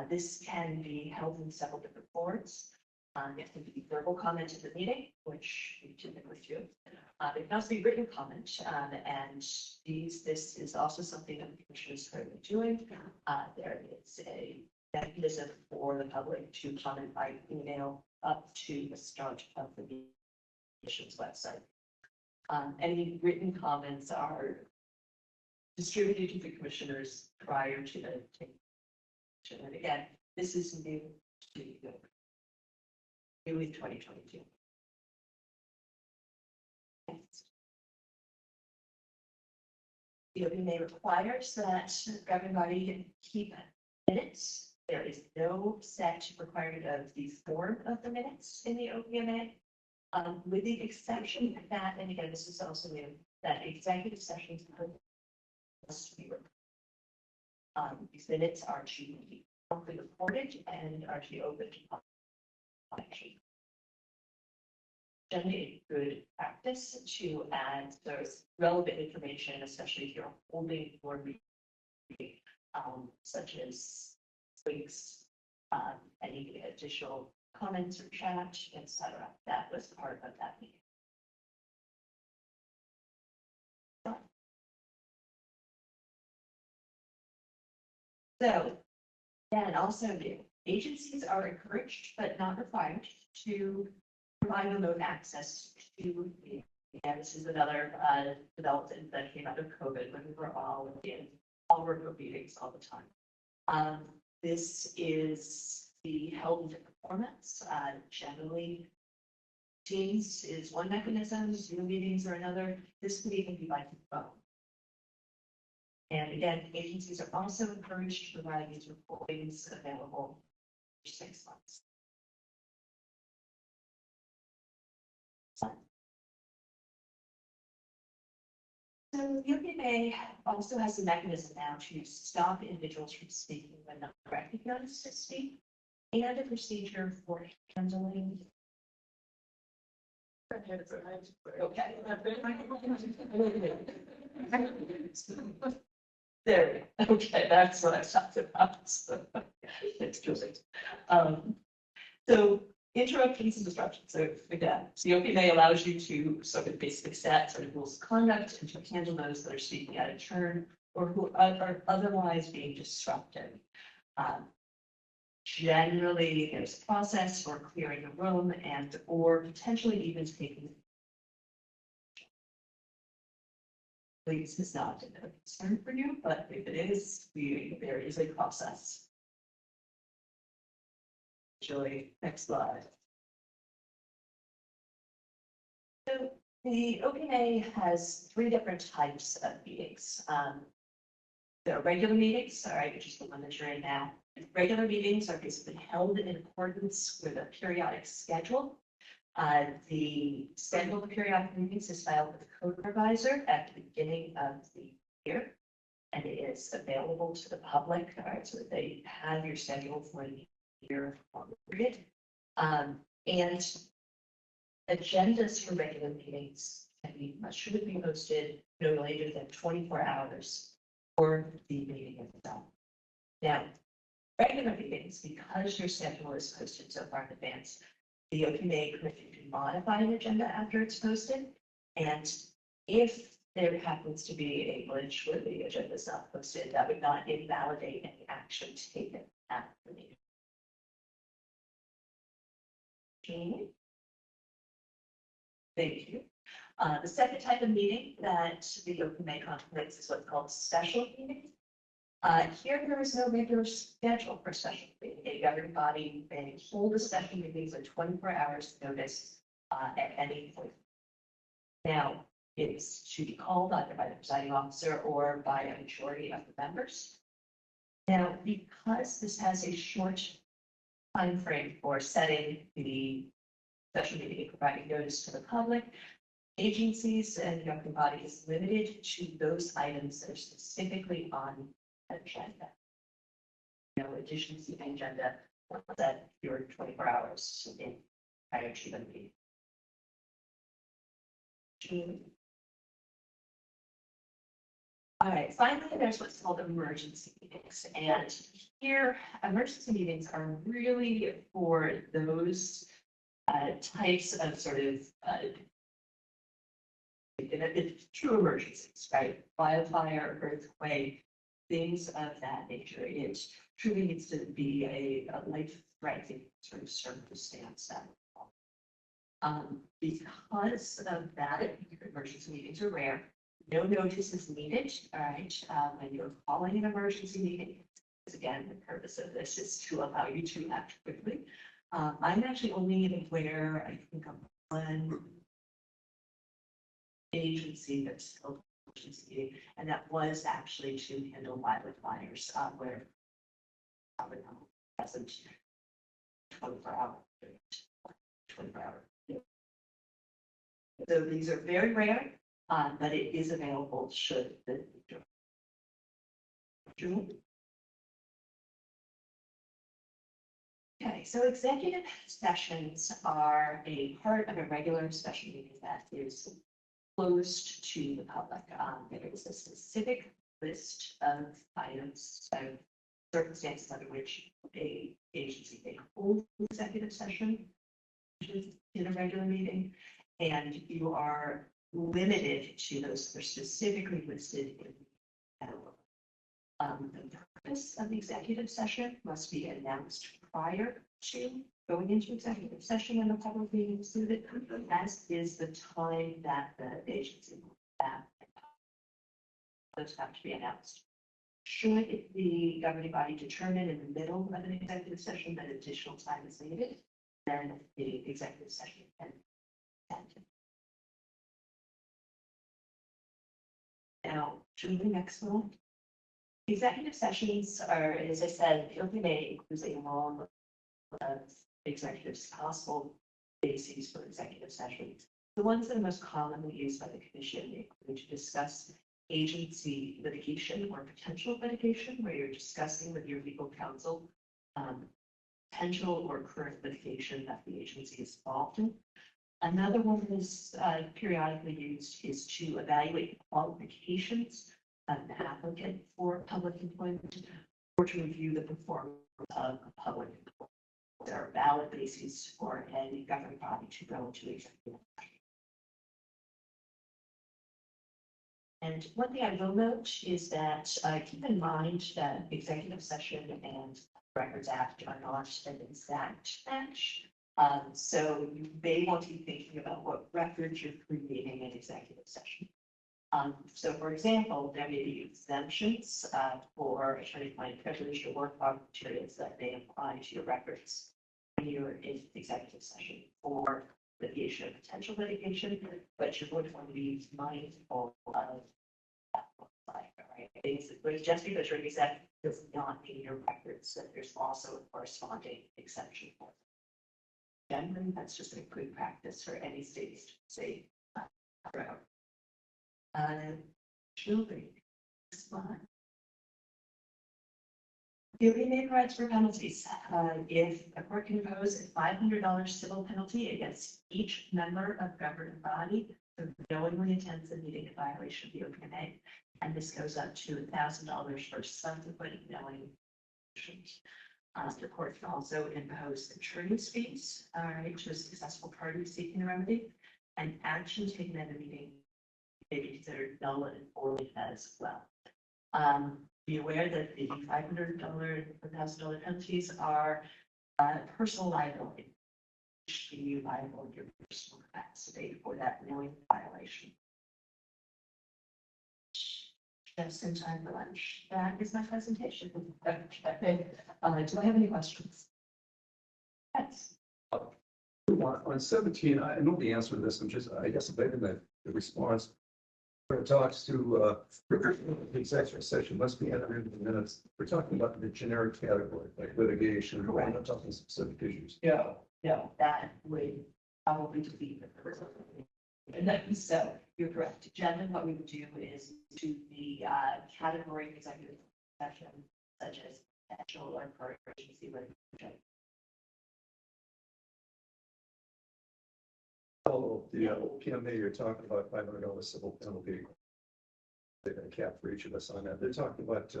This can be held in several different forms. It can be verbal comment at the meeting, which we typically do. It can also be written comment, and this is also something that the commission is currently doing. There is a mechanism for the public to comment by email up to the start of the commission's website. Any written comments are distributed to the commissioners prior to the taking. And again, this is new to newly 2022. Next. The OPMA requires that the governing body keep minutes. There is no set requirement of the form of the minutes in the OPMA, with the exception that, and again, this is also new, that executive sessions must be recorded. These minutes are to be properly recorded and are to be open to public. Generally, a good practice to add those relevant information, especially if you're holding your such as links, any additional comments or chat, etc. That was part of that meeting. So, and also new agencies are encouraged but not required to provide remote access to the. And this is another development that came out of COVID when we were all in all remote meetings all the time. This is the held performance. Generally, Teams is one mechanism, Zoom meetings are another. This could even be by phone. And again, agencies are also encouraged to provide these recordings available for 6 months. So the OPMA also has a mechanism now to stop individuals from speaking when not recognized to speak, and a procedure for handling. Okay. There, okay, that's what I was talking about. It's good. So interruptions and disruptions. So again, the OPMA allows you to sort of basically set sort of rules of conduct and to handle those that are speaking out of turn or who are otherwise being disruptive. Generally, there's a process for clearing the room and or potentially even taking. This is not a concern for you, but if it is, there is a process. Julie, next slide. So the OPMA has 3 different types of meetings. There are regular meetings, all right, which is the one that you're in now. Regular meetings are basically held in accordance with a periodic schedule. The schedule of periodic meetings is filed with the code revisor at the beginning of the year, and it is available to the public, all right, so that they have your schedule for the year period. And agendas for regular meetings should be posted no later than 24 hours for the meeting itself. Now, regular meetings, because your schedule is posted so far in advance, the OPMA can modify an agenda after it's posted. And if there happens to be a glitch where the agenda is not posted, that would not invalidate any action taken at the meeting. Okay. Thank you. The second type of meeting that the OPMA contemplates is what's called special meeting. Here, there is no regular schedule for special meeting. A governing body may hold a special meeting with 24 hours notice at any point. Now, it's to be called either by the presiding officer or by a majority of the members. Now, because this has a short time frame for setting the special meeting and providing notice to the public, agencies and the governing body is limited to those items that are specifically on the agenda. No additions to the agenda that your 24 hours in prior to the meeting. All right, finally, there's what's called emergency meetings. And here, emergency meetings are really for those types of sort of true emergencies, right? Wildfire, earthquake, things of that nature. It truly needs to be a life-threatening sort of circumstance. Because of that, emergency meetings are rare. No notice is needed, all right, when you're calling an emergency meeting. Because again, the purpose of this is to allow you to act quickly. I'm actually only aware, I think, of one agency that's held an emergency meeting, and that was actually to handle wildfires, where hasn't 24-hour. So these are very rare, but it is available should the Okay, so executive sessions are a part of a regular special meeting that is closed to the public. There is a specific list of items, of circumstances under which a agency may hold executive session in a regular meeting, and you are limited to those that are specifically listed in the the purpose of the executive session must be announced prior to going into executive session and the public being included, as is the time that the agency will have. Those have to be announced. Should the governing body determine in the middle of an executive session that additional time is needed, then the executive session can end. Now, to the next one. Executive sessions are, as I said, the open may includes a long list of executives, possible bases for executive sessions. The ones that are most commonly used by the commission include to discuss agency litigation or potential litigation, where you're discussing with your legal counsel potential or current litigation that the agency is involved in. Another one is periodically used is to evaluate the qualifications of an applicant for public employment or to review the performance of a public employee. There are valid bases for any governing body to go into executive session. And one thing I will note is that keep in mind that executive session and Records Act are not an exact match. So you may want to be thinking about what records you're creating in executive session. So for example, there may be exemptions for attorney-client privilege or work product materials that may apply to your records when you're in executive session for litigation, potential litigation, but you're going to want to be mindful of that. Right? Basically, just because you're executive does not mean your records that there's also a corresponding exception for them. Generally, that's just a good practice for any states to say forever. Children, the remaining rights for penalties. If a court can impose a $500 civil penalty against each member of governing body who knowingly intends in meeting a violation of the OPMA, and this goes up to $1,000 for subsequent knowing. The court can also impose attorney's fees, to a successful party seeking a remedy, and action taken at a meeting may be considered null and void as well. Be aware that the $500 and $1,000 penalties are personal liability. Should you liable in your personal capacity for that knowing violation? Just in time for lunch. That is my presentation. Okay. Do I have any questions? Yes. On 17, I know the answer to this. I guess maybe the response where it talks to the executive session must be entered into the minutes. We're talking about the generic category, like litigation. We're not talking specific issues. Yeah, that would probably be the first. And so you're correct. Gentlemen, what we would do is to the category of executive session, such as potential or current agency litigation. Oh, the OPMA, you're talking about $500 civil penalty. They're going to cap for each of us on that. They're talking about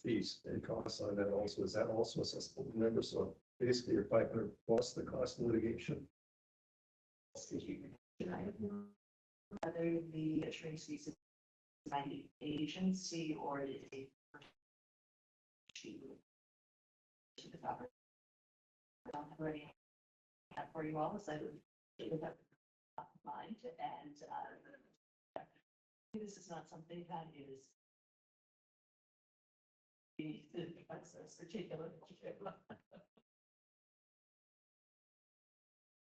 fees and costs on that also. Is that also accessible to members? So basically, you're $500 plus the cost of litigation. Whether the attorney's fees is by the agency or it is to the government. I don't have any for you all, so I would keep that in mind. And this is not something that is the process particular.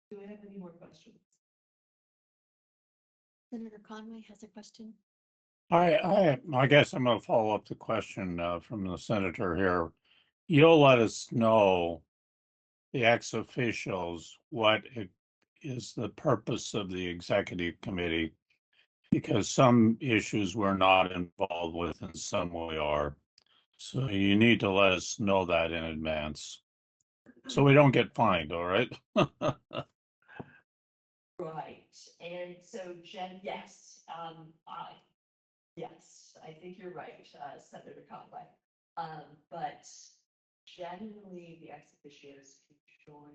Do I have any more questions? Senator Conway has a question. I guess I'm going to follow up the question from the senator here. You'll let us know, the ex officials, what is the purpose of the executive committee, because some issues we're not involved with and some we are. So you need to let us know that in advance so we don't get fined, all right? Right, and so Jen, yes, Yes, I think you're right, Senator Conway. But generally, the ex officios can join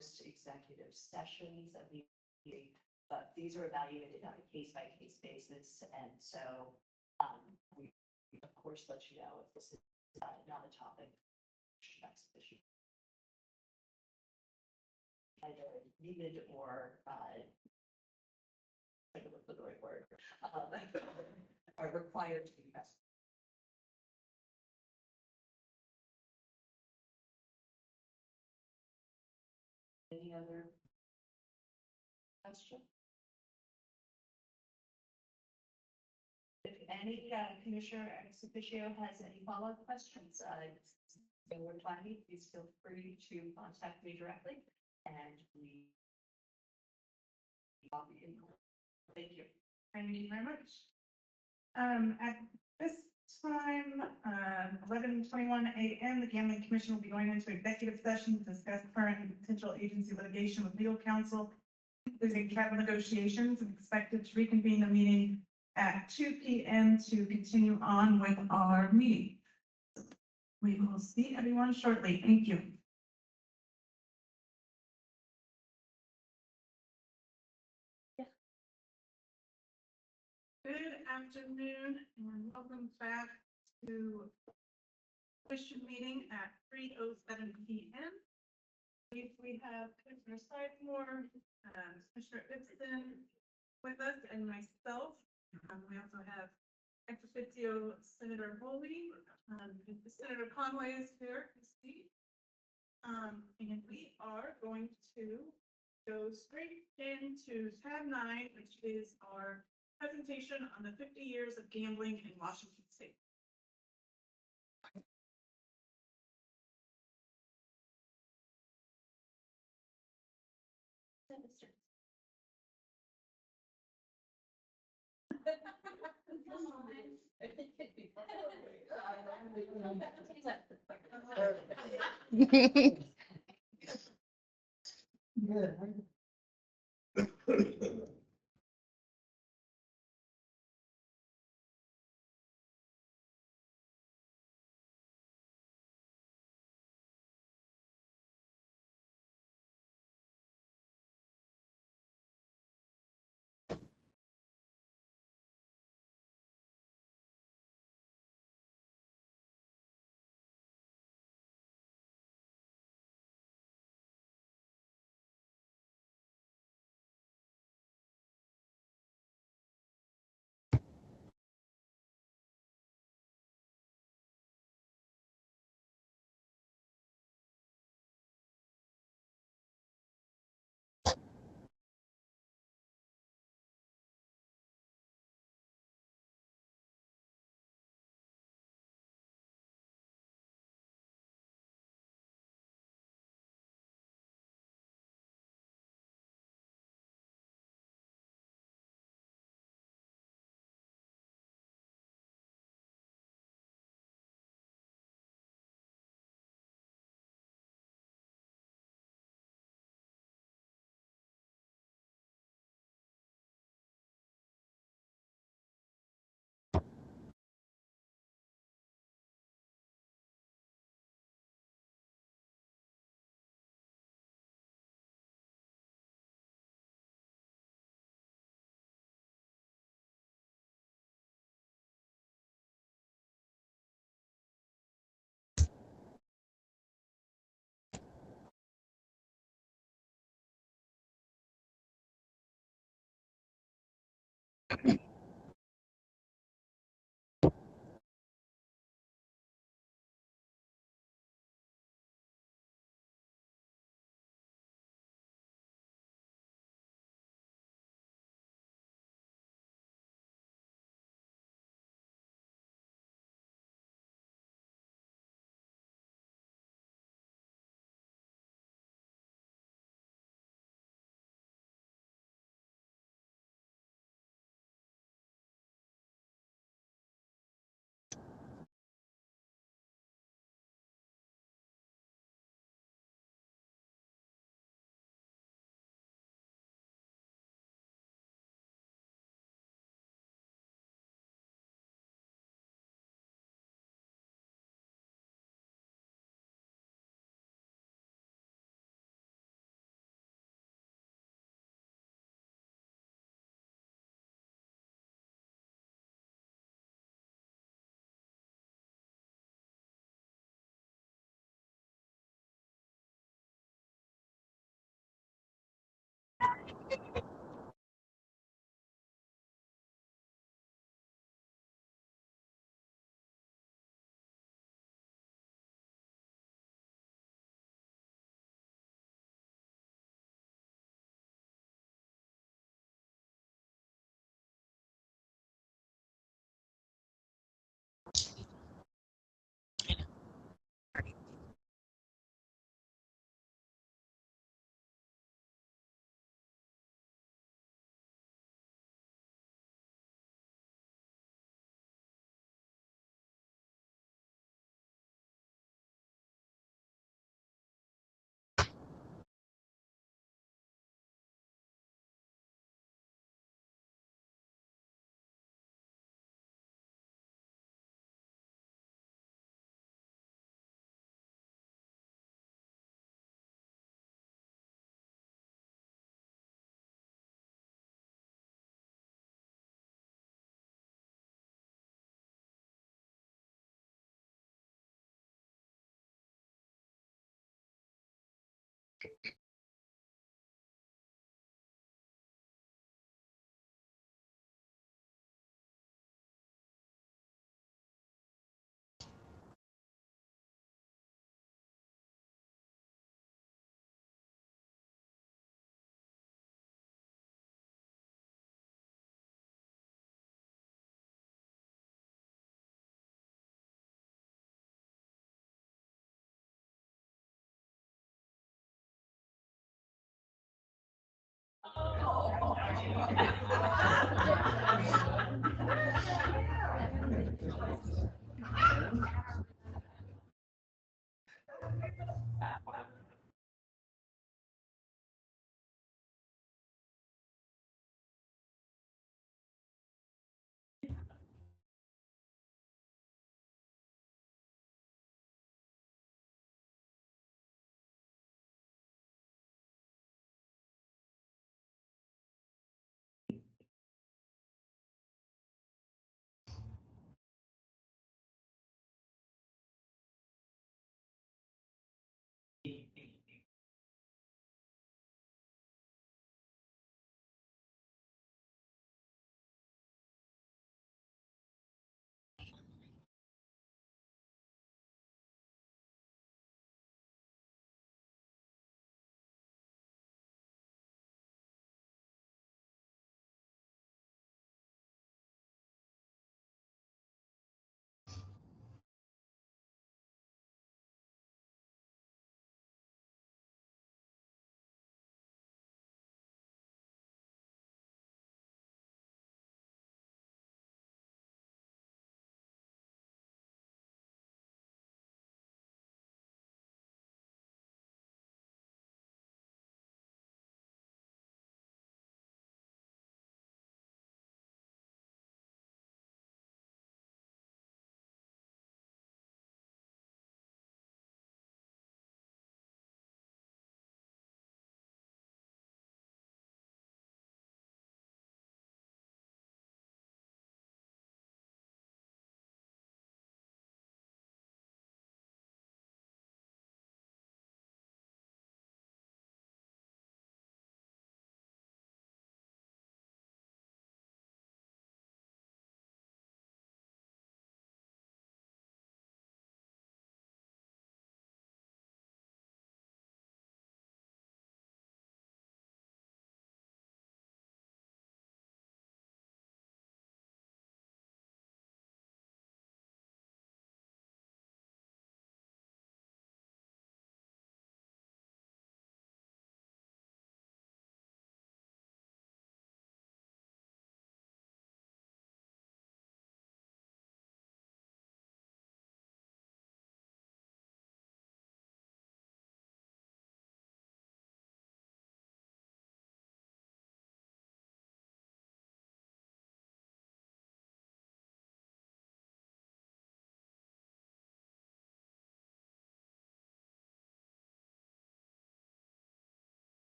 most executive sessions at the meeting, but these are evaluated on a case-by-case basis, and so we of course let you know if this is not a topic ex officio. Either needed or I don't look for the right word, are required to be passed. Any other question? If any commissioner ex officio has any follow-up questions, please feel free to contact me directly, and I'll be in. Thank you. Thank you very much. At this time, 11:21 a.m., the Gambling Commission will be going into executive session to discuss current and potential agency litigation with legal counsel, including travel negotiations, and expected to reconvene the meeting at 2 p.m. to continue on with our meeting. We will see everyone shortly. Thank you. Good afternoon and welcome back to Commission meeting at 3:07 p.m. We have Commissioner Sizemore, Commissioner Ibsen with us, and myself. We also have ex officio Senator Foley. Senator Conway is here to speak. And we are going to go straight into tab 9, which is our presentation on the 50 years of gambling in Washington State.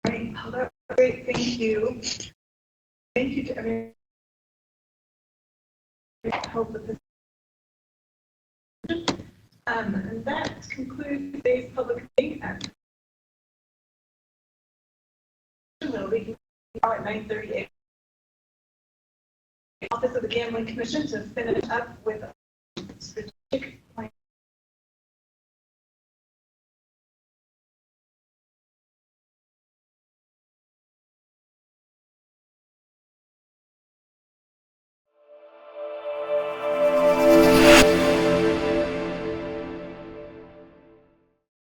Great, great, thank you. Thank you to everyone who helped with this. And that concludes today's public meeting. We'll be at 9:38. Office of the Gambling Commission to finish up with